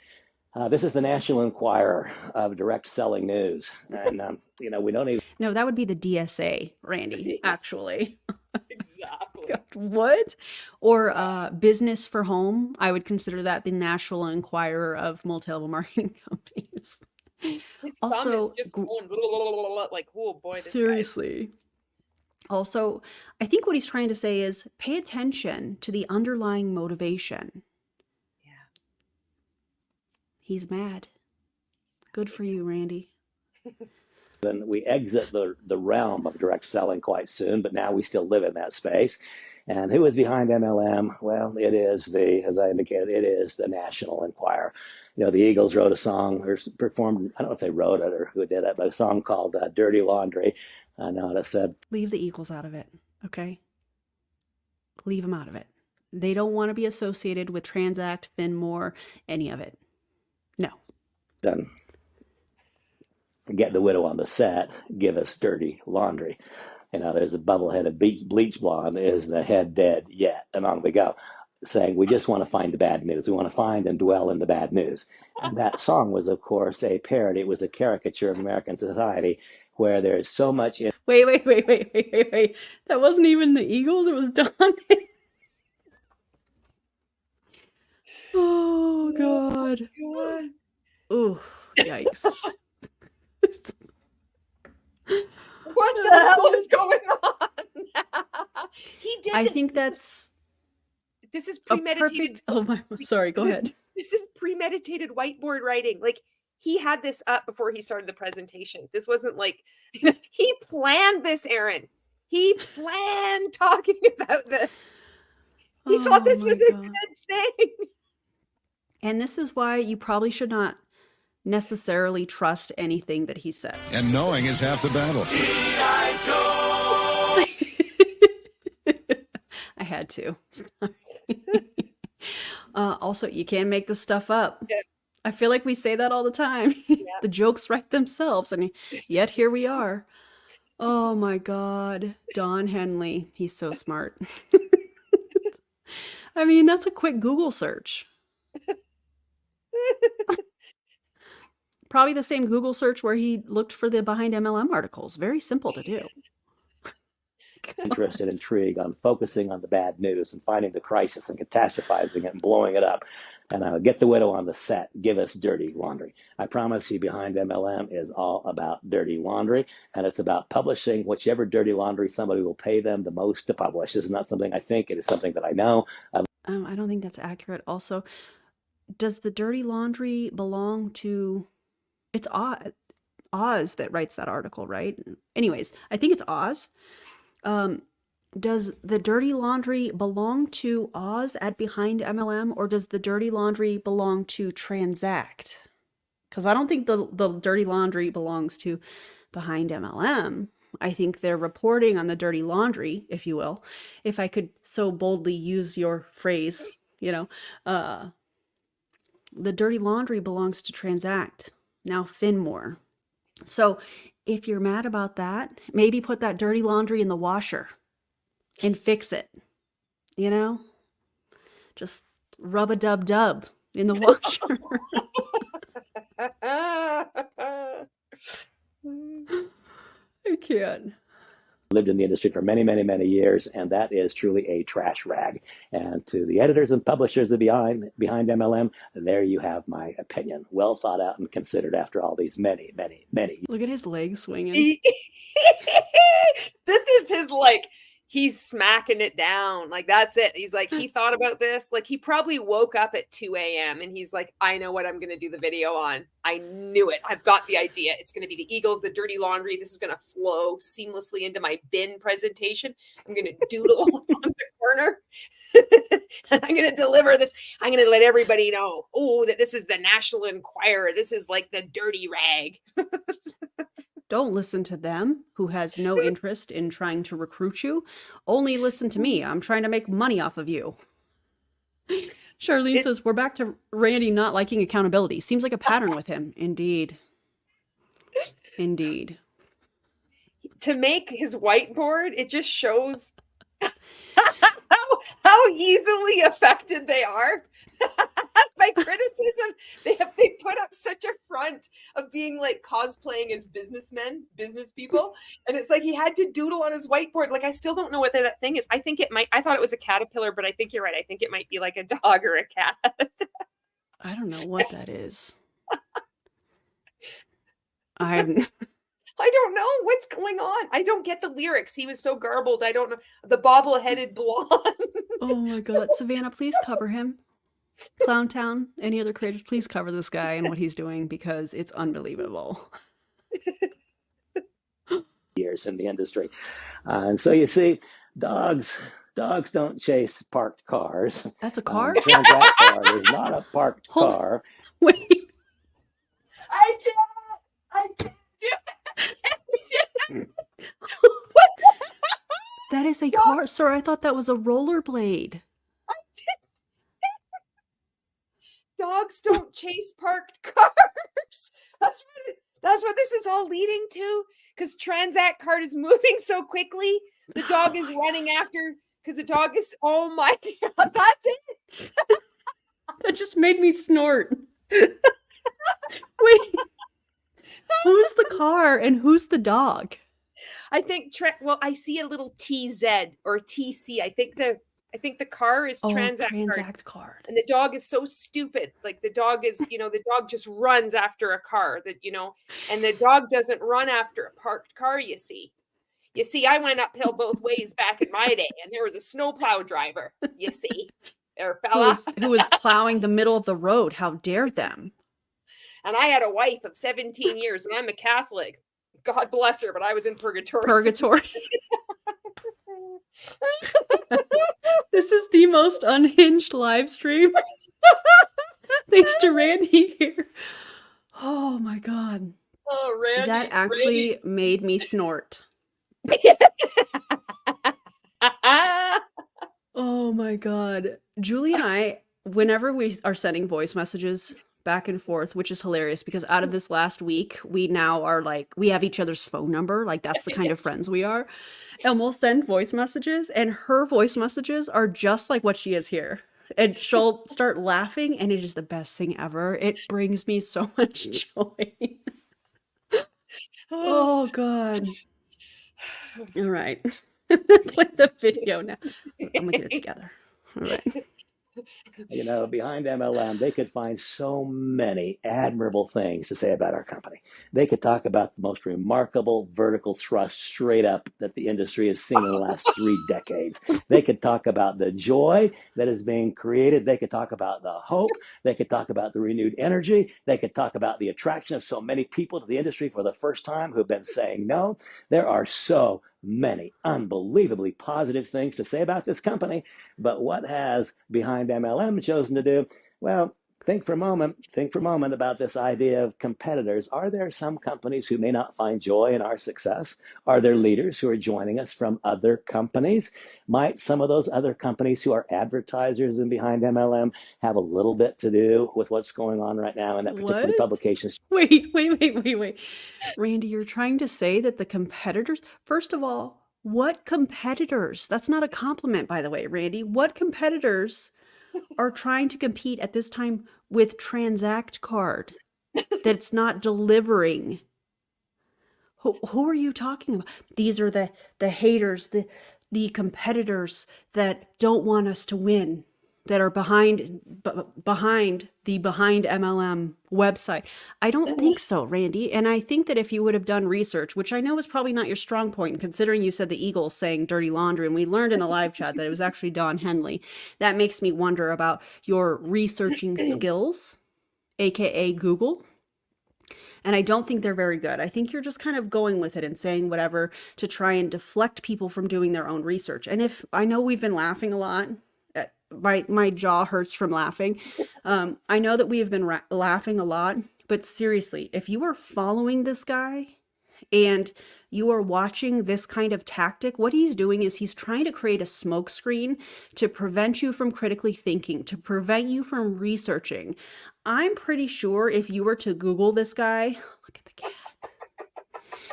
This is the National Enquirer of direct selling news. And, we don't even... No, that would be the DSA, Randy, actually. Exactly. God, what? Or Business for Home. I would consider that the National Enquirer of multi-level marketing companies. His thumb is just going like, oh boy, this seriously. Also, I think what he's trying to say is pay attention to the underlying motivation. He's mad. Good for you, Randy. Then we exit the realm of direct selling quite soon, but now we still live in that space. And who is behind MLM? Well, it is as I indicated, it is the National Enquirer. The Eagles wrote a song or performed, I don't know if they wrote it or who did it, but a song called Dirty Laundry. Now it said, leave the Eagles out of it, okay? Leave them out of it. They don't want to be associated with Transact, Finmore, any of it. No. Then get the widow on the set, give us dirty laundry. There's a bubble-headed bleach blonde, is the head dead yet? And on we go, saying we just want to find the bad news. We want to find and dwell in the bad news. And that song was, of course, a parody. It was a caricature of American society where there is so much... Wait. That wasn't even the Eagles. It was Don. Oh God. God. Oh, yikes. What the hell is going on? He did I this. think that's This is a premeditated. perfect. Oh my. Sorry. Go ahead. This is premeditated whiteboard writing. Like, he had this up before he started the presentation. This wasn't like he planned this, Erin. He planned talking about this. He thought Oh this was my a God. good thing. And this is why you probably should not necessarily trust anything that he says. And knowing is half the battle. I had to. Also, you can't make this stuff up. Yeah. I feel like we say that all the time. The jokes write themselves, and yet here we are. Oh my God. Don Henley. He's so smart. I mean, that's a quick Google search. Probably the same Google search where he looked for the Behind MLM articles. Very simple to do. Interest and intrigue on focusing on the bad news and finding the crisis and catastrophizing it and blowing it up. And get the widow on the set. Give us dirty laundry. I promise you, Behind MLM is all about dirty laundry, and it's about publishing whichever dirty laundry somebody will pay them the most to publish. This is not something I think; it is something that I know. I don't think that's accurate. Also, does the dirty laundry belong to? It's Oz that writes that article, right? Anyways, I think it's Oz. Does the dirty laundry belong to Oz at Behind MLM, or does the dirty laundry belong to Transact? Because I don't think the dirty laundry belongs to Behind MLM. I think they're reporting on the dirty laundry, if you will, if I could so boldly use your phrase, the dirty laundry belongs to Transact, now Finmore. So if you're mad about that, maybe put that dirty laundry in the washer and fix it, just rub a dub in the washer. I can't. Lived in the industry for many, many, many years, and that is truly a trash rag. And to the editors and publishers of Behind MLM, there you have my opinion. Well thought out and considered after all these many, many, many. Look at his legs swinging. This is his, like, he's smacking it down. Like, that's it. He's like, he thought about this. Like, he probably woke up at 2 a.m. and he's like, I know what I'm going to do the video on. I knew it. I've got the idea. It's going to be the Eagles, the dirty laundry. This is going to flow seamlessly into my bin presentation. I'm going to doodle on the corner. And I'm going to deliver this. I'm going to let everybody know, that this is the National Enquirer. This is like the dirty rag. Don't listen to them, who has no interest in trying to recruit you. Only listen to me. I'm trying to make money off of you. Charlene says, we're back to Randy not liking accountability. Seems like a pattern with him. Indeed. Indeed. To make his whiteboard, it just shows how easily affected they are by criticism. They put up such a front of being like cosplaying as businessmen, business people, and it's like he had to doodle on his whiteboard. Like, I still don't know what that thing is. I thought it was a caterpillar, but I think you're right. I think it might be like a dog or a cat. I don't know what that is. I don't know what's going on. I don't get the lyrics. He was so garbled. I don't know. The bobble-headed blonde. Oh my God. Savannah, please cover him. Clowntown, any other creators, please cover this guy and what he's doing, because it's unbelievable. Years in the industry. And so you see, dogs don't chase parked cars. That's a car? Transact car is not a parked car. Wait. I can't do it. That is a car, sir. I thought that was a rollerblade. Dogs don't chase parked cars. That's what this is all leading to. Because Transact cart is moving so quickly, the dog is running after. Because the dog is, oh my God, that's it. That just made me snort. Wait, who's the car and who's the dog? I think I see a little TZ or TC. I think I think the car is Oh, Transact card. Transact card. And the dog is so stupid. Like the dog is, the dog just runs after a car and the dog doesn't run after a parked car, you see. You see, I went uphill both ways back in my day, and there was a snowplow driver, you see, there fella. Who was plowing the middle of the road. How dare them? And I had a wife of 17 years, and I'm a Catholic. God bless her, but I was in purgatory. Purgatory. This is the most unhinged live stream. Thanks to Randy here. Oh my God. Oh, Randy. That actually made me snort. Oh my God. Julie and I, whenever we are sending voice messages back and forth, which is hilarious because out of this last week, we now are like, we have each other's phone number. Like that's the kind of friends we are. And we'll send voice messages and her voice messages are just like what she is here. And she'll start laughing and it is the best thing ever. It brings me so much joy. Oh God. All right. Play the video now. I'm gonna get it together. All right. Behind MLM, they could find so many admirable things to say about our company. They could talk about the most remarkable vertical thrust straight up that the industry has seen in the last 3 decades. They could talk about the joy that is being created. They could talk about the hope. They could talk about the renewed energy. They could talk about the attraction of so many people to the industry for the first time who've been saying no. There are so many unbelievably positive things to say about this company. But what has Behind MLM chosen to do? Well, think for a moment about this idea of competitors. Are there some companies who may not find joy in our success? Are there leaders who are joining us from other companies? Might some of those other companies who are advertisers in Behind MLM have a little bit to do with what's going on right now in that particular What? publication? Wait. Randy, you're trying to say that the competitors, first of all, what competitors? That's not a compliment, by the way, Randy. What competitors are trying to compete at this time with Transact card that's not delivering? Who are you talking about? These are the haters, the competitors that don't want us to win, that are behind the Behind MLM website. I don't think so, Randy. And I think that if you would have done research, which I know is probably not your strong point, considering you said the Eagles saying dirty laundry, and we learned in the live chat that it was actually Don Henley. That makes me wonder about your researching skills, aka Google. And I don't think they're very good. I think you're just kind of going with it and saying whatever to try and deflect people from doing their own research. And if I know we've been laughing a lot, my jaw hurts from laughing. I know that we have been laughing a lot, but seriously, if you are following this guy and you are watching this kind of tactic, what he's doing is he's trying to create a smokescreen to prevent you from critically thinking, to prevent you from researching. I'm pretty sure if you were to Google this guy, look at the cat,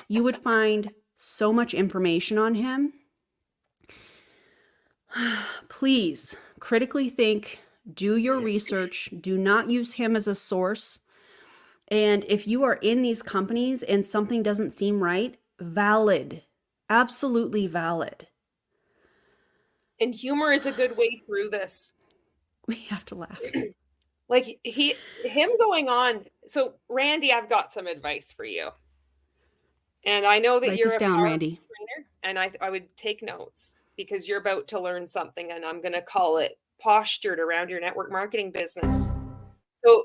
you would find so much information on him. Please critically think, do your research, do not use him as a source. And if you are in these companies and something doesn't seem right, valid, absolutely valid. And humor is a good way through this. We have to laugh. Like him going on. So Randy, I've got some advice for you. And I know that Write you're this a down, power Randy. trainer, and I would take notes because you're about to learn something, and I'm going to call it postured around your network marketing business. So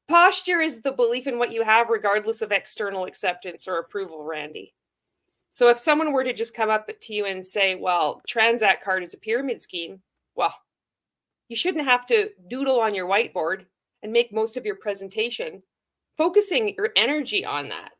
posture is the belief in what you have regardless of external acceptance or approval, Randy. So if someone were to just come up to you and say, well, Transact card is a pyramid scheme, well, you shouldn't have to doodle on your whiteboard and make most of your presentation focusing your energy on that.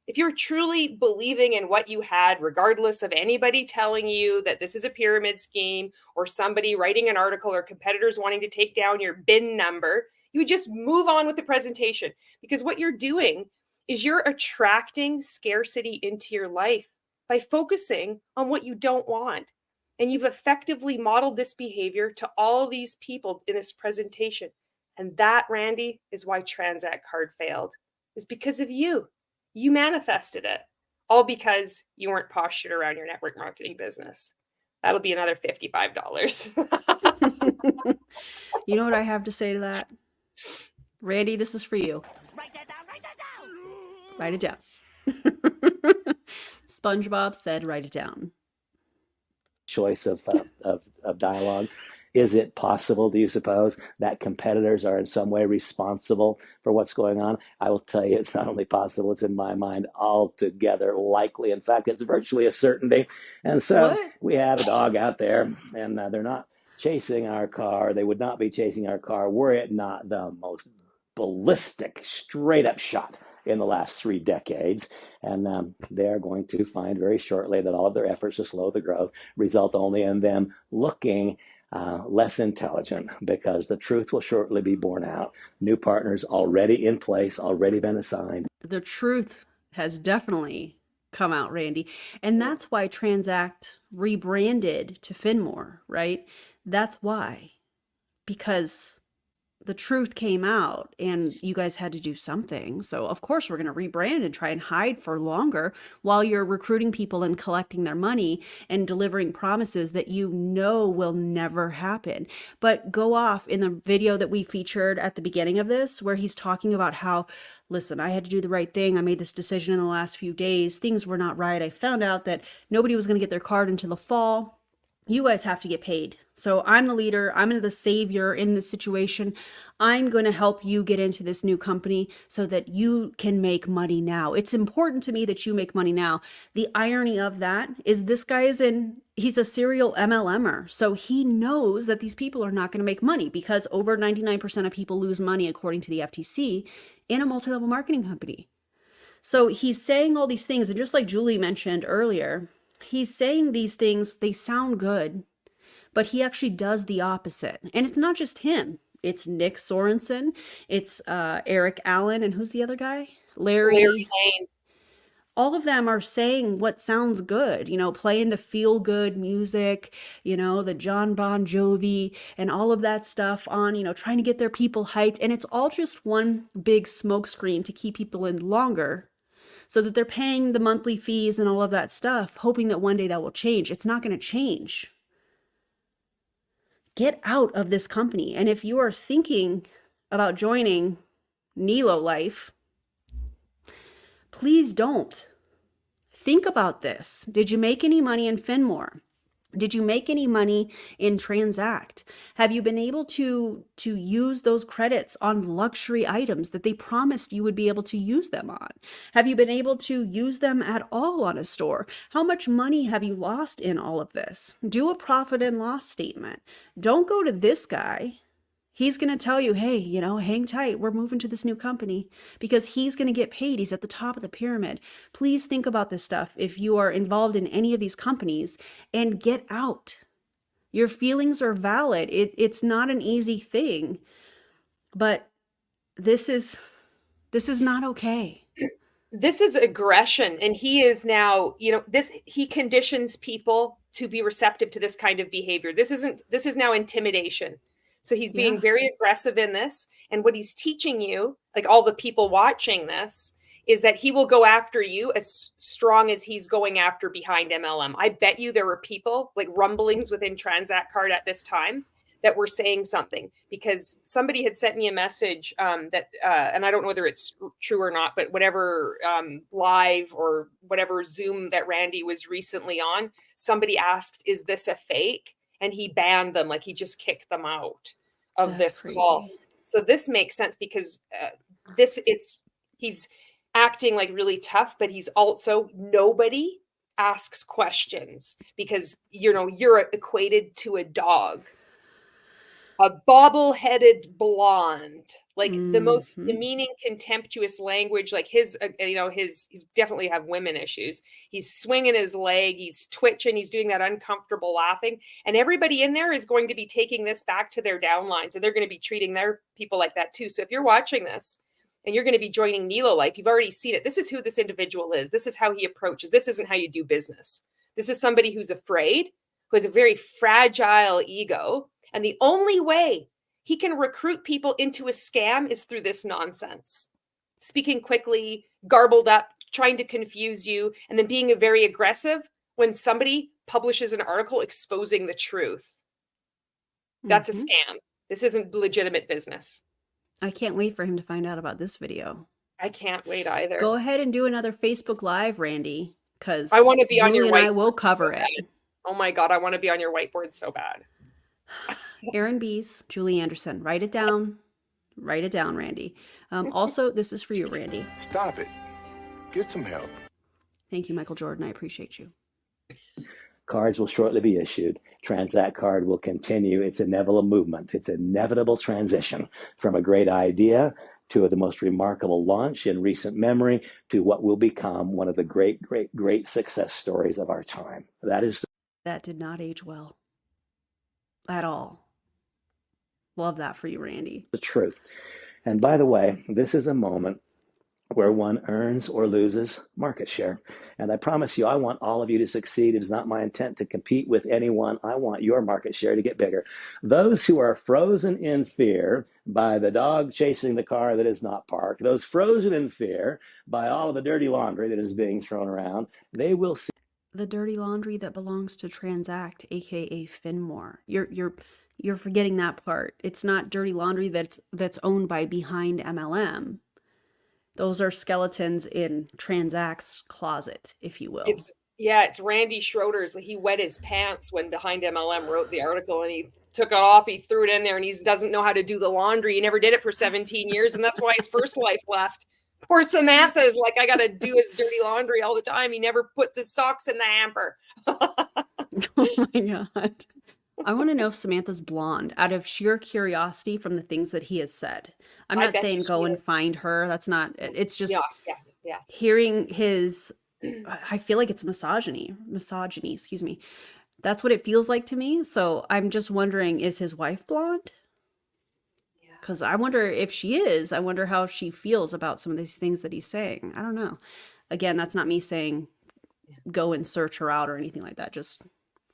If you're truly believing in what you had, regardless of anybody telling you that this is a pyramid scheme or somebody writing an article or competitors wanting to take down your bin number, you would just move on with the presentation, because what you're doing is you're attracting scarcity into your life by focusing on what you don't want. And you've effectively modeled this behavior to all these people in this presentation. And that, Randy, is why Transact card failed. Is because of you. You manifested it, all because you weren't postured around your network marketing business. That'll be another $55. You know what I have to say to that? Randy, this is for you. Write it down. SpongeBob said, write it down. Choice of dialogue. Is it possible, do you suppose, that competitors are in some way responsible for what's going on? I will tell you, it's not only possible, it's in my mind altogether likely. In fact, it's virtually a certainty. And so What? we have a dog out there, and they're not chasing our car. They would not be chasing our car were it not the most ballistic, straight up shot in the last 3 decades. And they are going to find very shortly that all of their efforts to slow the growth result only in them looking less intelligent, because the truth will shortly be borne out. New partners already in place, already been assigned. The truth has definitely come out, Randy. And that's why Transact rebranded to Finmore, right? That's why. Because the truth came out and you guys had to do something. So of course we're going to rebrand and try and hide for longer while you're recruiting people and collecting their money and delivering promises that you know will never happen. But go off in the video that we featured at the beginning of this, where he's talking about how, listen, I had to do the right thing. I made this decision in the last few days. Things were not right. I found out that nobody was going to get their card until the fall. You guys have to get paid. So I'm the leader. I'm the savior in this situation. I'm going to help you get into this new company so that you can make money now. It's important to me that you make money now. The irony of that is this guy he's a serial MLMer. So he knows that these people are not going to make money, because over 99% of people lose money, according to the FTC, in a multi-level marketing company. So he's saying all these things. And just like Julie mentioned earlier, he's saying these things, they sound good, but he actually does the opposite. And it's not just him. It's Nick Sorensen. It's Eric Allen. And who's the other guy? Larry Lane. All of them are saying what sounds good, playing the feel good music, the John Bon Jovi and all of that stuff on, trying to get their people hyped. And it's all just one big smokescreen to keep people in longer, so that they're paying the monthly fees and all of that stuff, hoping that one day that will change. It's not going to change. Get out of this company. And if you are thinking about joining Nilo Life, please don't. Think about this. Did you make any money in Finmore? Did you make any money in Transact? Have you been able to use those credits on luxury items that they promised you would be able to use them on? Have you been able to use them at all on a store? How much money have you lost in all of this? Do a profit and loss statement. Don't go to this guy. He's going to tell you, hey, hang tight. We're moving to this new company, because he's going to get paid. He's at the top of the pyramid. Please think about this stuff if you are involved in any of these companies, and get out. Your feelings are valid. It's not an easy thing, but this is not okay. This is aggression. And he is now, he conditions people to be receptive to this kind of behavior. This is now intimidation. So he's being very aggressive in this. And what he's teaching you, like all the people watching this, is that he will go after you as strong as he's going after behind MLM. I bet you there were people, like rumblings within Transact Card at this time, that were saying something, because somebody had sent me a message that, and I don't know whether it's true or not, but whatever live or whatever Zoom that Randy was recently on, somebody asked, is this a fake? And he banned them, like he just kicked them out of That's this crazy. call. So this makes sense, because he's acting like really tough, but he's also, nobody asks questions, because you're equated to a dog, a bobble-headed blonde, like the most demeaning, contemptuous language. Like he's definitely have women issues. He's swinging his leg, he's twitching, he's doing that uncomfortable laughing, and everybody in there is going to be taking this back to their downlines, and they're going to be treating their people like that too. So if you're watching this and you're going to be joining Nilo Life, you've already seen it. This is who this individual is. This is how he approaches. This isn't how you do business. This is somebody who's afraid, who has a very fragile ego. And the only way he can recruit people into a scam is through this nonsense. Speaking quickly, garbled up, trying to confuse you, and then being very aggressive when somebody publishes an article exposing the truth. That's a scam. This isn't legitimate business. I can't wait for him to find out about this video. I can't wait either. Go ahead and do another Facebook Live, Randy, because I want to be on your Julie and I whiteboard will cover so it. bad. Oh my God, I want to be on your whiteboard so bad. Erin Bies, Julie Anderson. Write it down. Write it down, Randy. Also, this is for you, Randy. Stop it. Get some help. Thank you, Michael Jordan. I appreciate you. Cards will shortly be issued. Transact card will continue its inevitable movement, its inevitable transition from a great idea to the most remarkable launch in recent memory to what will become one of the great, great, great success stories of our time. That did not age well at all. Love that for you, Randy. The truth. And by the way, this is a moment where one earns or loses market share. And I promise you, I want all of you to succeed. It is not my intent to compete with anyone. I want your market share to get bigger. Those who are frozen in fear by the dog chasing the car that is not parked, those frozen in fear by all of the dirty laundry that is being thrown around, they will see the dirty laundry that belongs to Transact, aka Finmore. You're forgetting that part. It's not dirty laundry that's owned by Behind MLM. Those are skeletons in Transact's closet, if you will. It's Randy Schroeder's. He wet his pants when Behind MLM wrote the article, and he took it off. He threw it in there, and he doesn't know how to do the laundry. He never did it for 17 years, and that's why his first life left. Poor Samantha is like, I got to do his dirty laundry all the time. He never puts his socks in the hamper. Oh my God. I want to know if Samantha's blonde out of sheer curiosity from the things that he has said. I'm not saying go and find her. That's not, it's just yeah. hearing his, I feel like it's misogyny, excuse me. That's what it feels like to me. So I'm just wondering, is his wife blonde? Because I wonder if she is, I wonder how she feels about some of these things that he's saying. I don't know. Again, that's not me saying go and search her out or anything like that. Just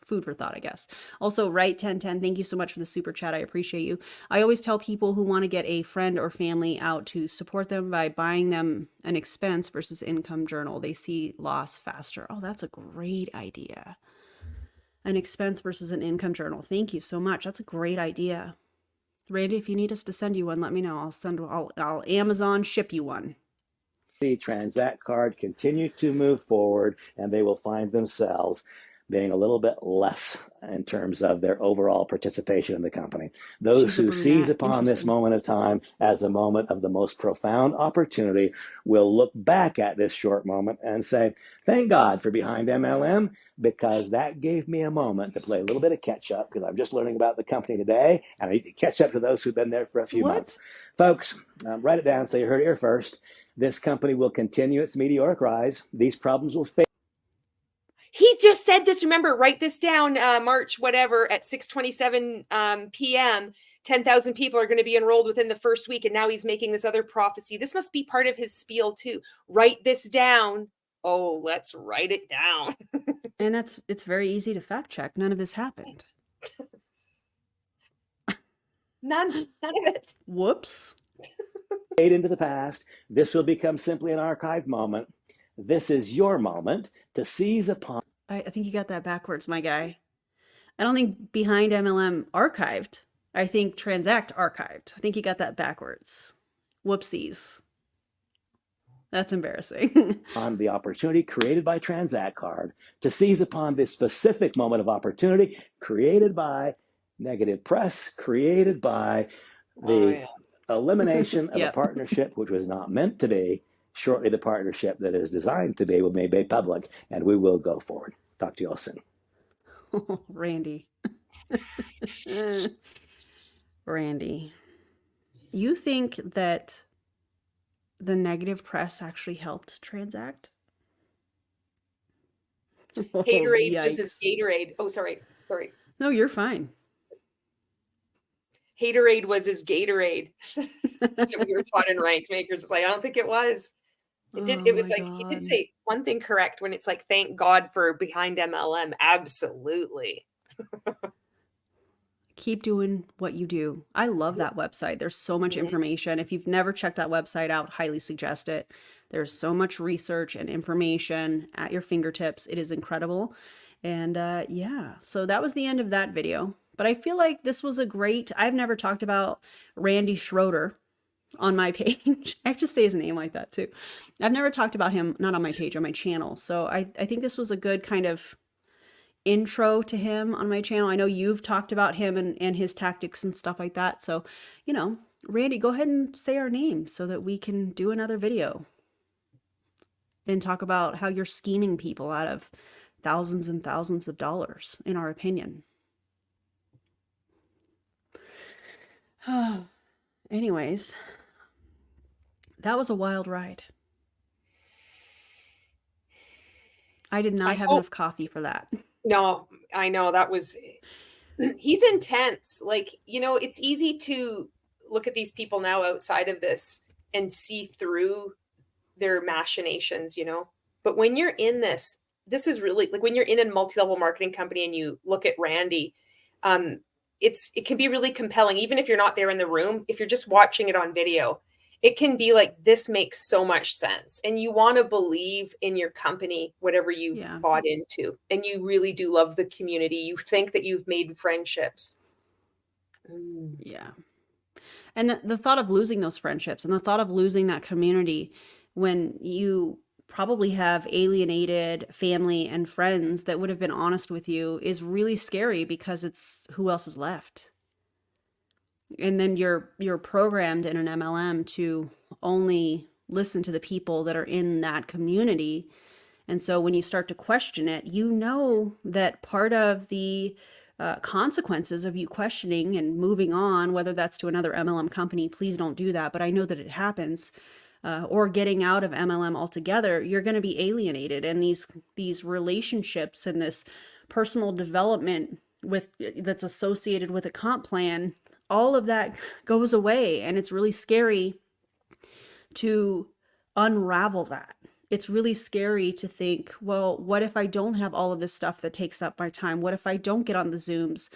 food for thought, I guess. Also, Right1010, thank you so much for the super chat. I appreciate you. I always tell people who want to get a friend or family out to support them by buying them an expense versus income journal. They see loss faster. Oh, that's a great idea. An expense versus an income journal. Thank you so much. That's a great idea. Randy, if you need us to send you one, let me know. I'll Amazon ship you one. The Transact card continue to move forward, and they will find themselves being a little bit less in terms of their overall participation in the company. Those who seize upon this moment of time as a moment of the most profound opportunity will look back at this short moment and say, thank God for Behind MLM, because that gave me a moment to play a little bit of catch up, because I'm just learning about the company today, and I need to catch up to those who've been there for a few months. Folks, write it down so you heard it here first. This company will continue its meteoric rise. These problems will fade. He just said this. Remember, write this down. March, whatever, at 6:27 p.m. 10,000 people are going to be enrolled within the first week. And now he's making this other prophecy. This must be part of his spiel too. Write this down. Oh, let's write it down. And it's very easy to fact check. None of this happened. None of it. Whoops. Fade into the past. This will become simply an archived moment. This is your moment to seize upon. I think you got that backwards, my guy. I don't think Behind MLM archived. I think Transact archived. I think you got that backwards. Whoopsies. That's embarrassing. On the opportunity created by Transact card to seize upon this specific moment of opportunity created by negative press, created by the elimination of a partnership which was not meant to be. Shortly, the partnership that is designed to be will be made public, and we will go forward. Talk to you all soon. Oh, Randy. Randy, you think that the negative press actually helped Transact? Haterade was his Gatorade. Oh, sorry. No, you're fine. Haterade was his Gatorade. That's what we were taught in Rank Makers. It's like, I don't think it was. It was like, he did say one thing correct when it's like, thank God for Behind MLM. Absolutely. Keep doing what you do. I love that website. There's so much information. If you've never checked that website out, highly suggest it. There's so much research and information at your fingertips. It is incredible. And yeah, so that was the end of that video. But I feel like this was a great, I've never talked about Randy Schroeder on my page. I have to say his name like that too. I've never talked about him, not on my page, on my channel. So I think this was a good kind of intro to him on my channel. I know you've talked about him and his tactics and stuff like that. So, you know, Randy, go ahead and say our name so that we can do another video and talk about how you're scheming people out of thousands and thousands of dollars, in our opinion. Anyways, that was a wild ride. I did not have enough coffee for that. No, I know that was, he's intense. Like, you know, it's easy to look at these people now outside of this and see through their machinations, you know. But when you're in this is really like when you're in a multi-level marketing company and you look at Randy, it can be really compelling, even if you're not there in the room. If you're just watching it on video, it can be like, this makes so much sense. And you want to believe in your company, whatever you bought into. And you really do love the community. You think that you've made friendships. Yeah. And the thought of losing those friendships and the thought of losing that community when you probably have alienated family and friends that would have been honest with you is really scary, because it's who else is left. And then you're programmed in an MLM to only listen to the people that are in that community. And so when you start to question it, you know that part of the consequences of you questioning and moving on, whether that's to another MLM company, please don't do that, but I know that it happens, or getting out of MLM altogether, you're going to be alienated. And these relationships and this personal development that's associated with a comp plan, all of that goes away. And it's really scary to unravel that. It's really scary to think, well, what if I don't have all of this stuff that takes up my time? What if I don't get on the Zooms?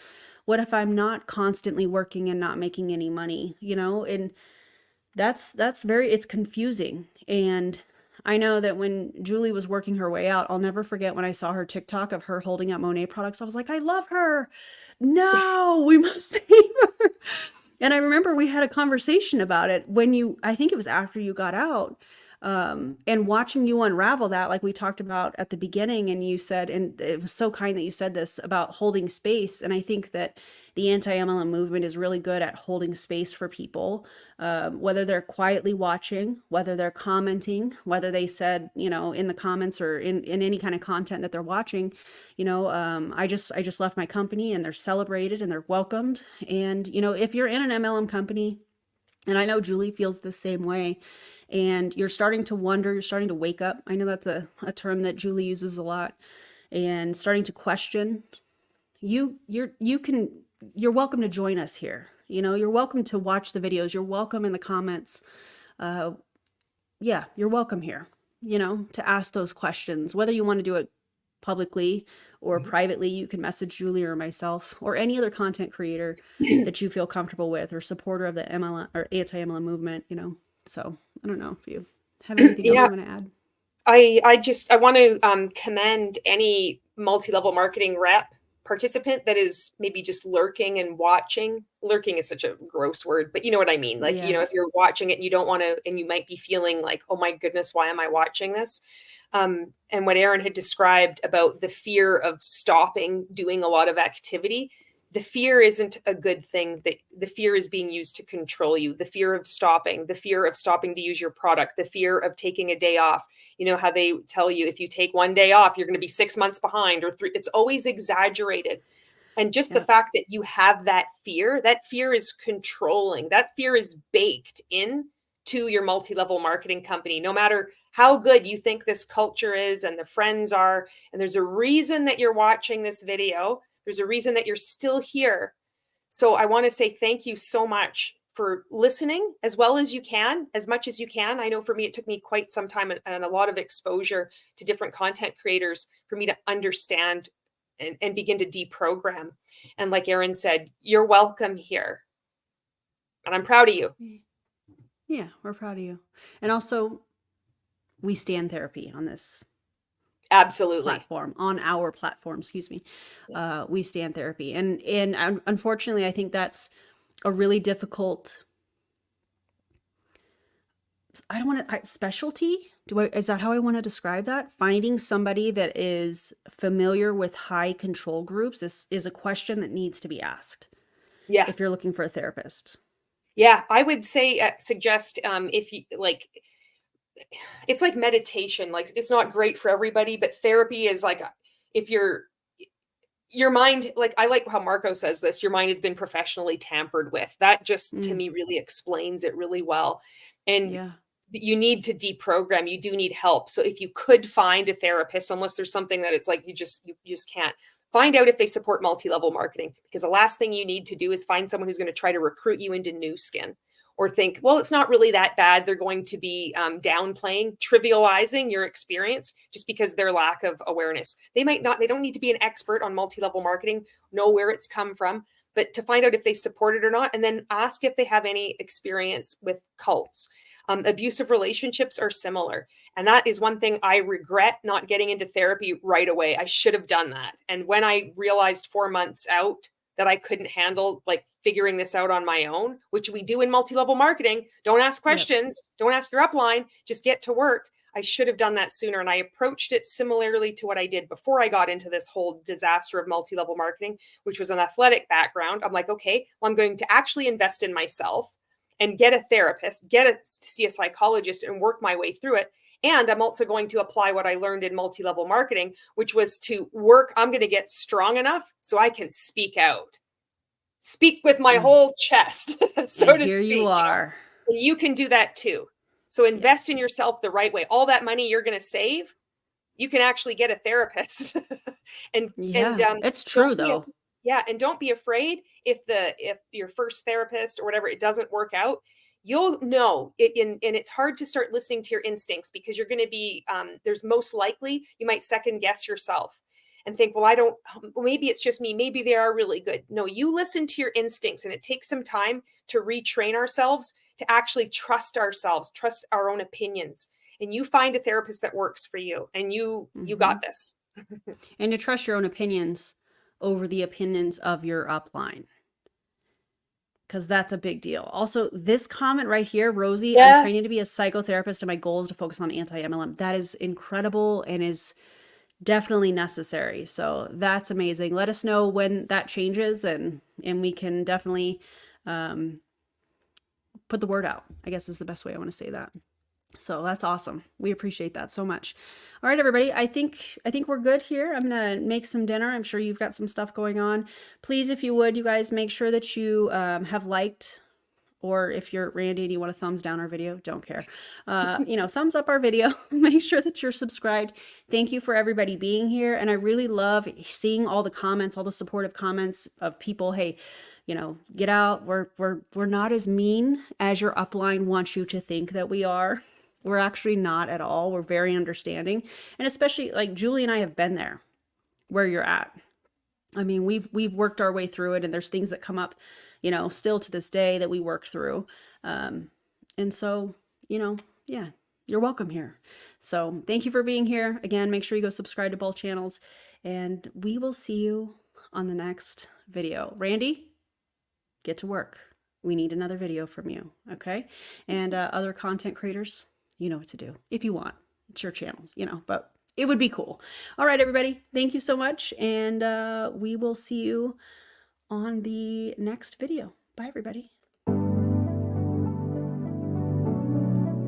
What if I'm not constantly working and not making any money, you know? And it's confusing. And I know that when Julie was working her way out, I'll never forget when I saw her TikTok of her holding up Monet products. I was like, I love her. No, we must save her. And I remember we had a conversation about it I think it was after you got out, and watching you unravel that, like we talked about at the beginning, and you said, and it was so kind that you said this about holding space. And I think that the anti-MLM movement is really good at holding space for people, whether they're quietly watching, whether they're commenting, whether they said, you know, in the comments or in any kind of content that they're watching, you know, I just left my company, and they're celebrated and they're welcomed. And, you know, if you're in an MLM company, and I know Julie feels the same way, and you're starting to wonder, you're starting to wake up. I know that's a term that Julie uses a lot, and starting to question, you're welcome to join us here. You know, you're welcome to watch the videos. You're welcome in the comments. Yeah, you're welcome here, you know, to ask those questions. Whether you want to do it publicly or privately, you can message Julie or myself or any other content creator that you feel comfortable with, or supporter of the MLM or anti-MLM movement, you know. So I don't know if you have anything else you want to add. I want to commend any multi-level marketing rep participant that is maybe just lurking and watching. Lurking is such a gross word, but you know what I mean? Like, you know, if you're watching it and you don't want to, and you might be feeling like, oh my goodness, why am I watching this? And what Erin had described about the fear of stopping doing a lot of activity, the fear isn't a good thing. The fear is being used to control you. The fear of stopping to use your product, the fear of taking a day off. You know how they tell you if you take one day off, you're going to be 6 months behind or 3. It's always exaggerated. And just the fact that you have that fear is controlling. That fear is baked in to your multi-level marketing company, no matter how good you think this culture is and the friends are. And there's a reason that you're watching this video. There's a reason that you're still here. So I want to say thank you so much for listening as well as you can, as much as you can. I know for me, it took me quite some time and a lot of exposure to different content creators for me to understand and begin to deprogram. And like Erin said, you're welcome here. And I'm proud of you. Yeah, we're proud of you. And also, we stand therapy on this. Absolutely. platform, on our platform, excuse me, We Stand Therapy. And unfortunately, I think that's a really difficult, I don't want to, specialty. Is that how I want to describe that? Finding somebody that is familiar with high control groups is a question that needs to be asked. Yeah. If you're looking for a therapist. Yeah. I would say, suggest, if you like, it's like meditation. Like, it's not great for everybody, but therapy is like, if your mind, like, I like how Marco says this, your mind has been professionally tampered with. That just, to me, really explains it really well. And Yeah. you need to deprogram. You do need help. So if you could find a therapist, unless there's something that it's like you just can't, find out if they support multi-level marketing, because the last thing you need to do is find someone who's going to try to recruit you into new skin, or think, well, it's not really that bad. They're going to be downplaying, trivializing your experience just because their lack of awareness. They don't need to be an expert on multi-level marketing, know where it's come from, but to find out if they support it or not, and then ask if they have any experience with cults. Abusive relationships are similar. And that is one thing I regret, not getting into therapy right away. I should have done that. And when I realized 4 months out that I couldn't handle like figuring this out on my own, which we do in multi-level marketing, don't ask questions, don't ask your upline, just get to work. I should have done that sooner. And I approached it similarly to what I did before I got into this whole disaster of multi-level marketing, which was an athletic background. I'm like, okay, well, I'm going to actually invest in myself and get a therapist, see a psychologist, and work my way through it. And I'm also going to apply what I learned in multi-level marketing, which was to work. I'm going to get strong enough so I can speak with my whole chest, so And to here speak. you are. You can do that too. So invest in yourself the right way. All that money you're going to save, you can actually get a therapist. It's true though. And don't be afraid if your first therapist or whatever, it doesn't work out. You'll know it, and it's hard to start listening to your instincts, because you're going to be there's most likely you might second guess yourself and think, well, maybe it's just me, maybe they are really good. No, you listen to your instincts, and it takes some time to retrain ourselves to actually trust ourselves, trust our own opinions, and you find a therapist that works for you, and you got this. And to trust your own opinions over the opinions of your upline, because that's a big deal. Also, this comment right here, Rosie, I'm training to be a psychotherapist and my goal is to focus on anti-MLM. That is incredible and is definitely necessary. So that's amazing. Let us know when that changes, and we can definitely put the word out, I guess is the best way I want to say that. So that's awesome. We appreciate that so much. All right, everybody. I think we're good here. I'm going to make some dinner. I'm sure you've got some stuff going on. Please, if you would, you guys, make sure that you have liked, or if you're Randy and you want to thumbs down our video, don't care. Thumbs up our video. Make sure that you're subscribed. Thank you for everybody being here. And I really love seeing all the comments, all the supportive comments of people. Hey, get out. We're not as mean as your upline wants you to think that we are. We're actually not at all. We're very understanding. And especially like Julie and I have been there where you're at. I mean, we've worked our way through it, and there's things that come up, still to this day that we work through. And so, yeah, you're welcome here. So thank you for being here. Again, make sure you go subscribe to both channels, and we will see you on the next video. Randy, get to work. We need another video from you. Okay. And other content creators, you know what to do if you want. It's your channel, but it would be cool. All right, everybody. Thank you so much. And we will see you on the next video. Bye, everybody.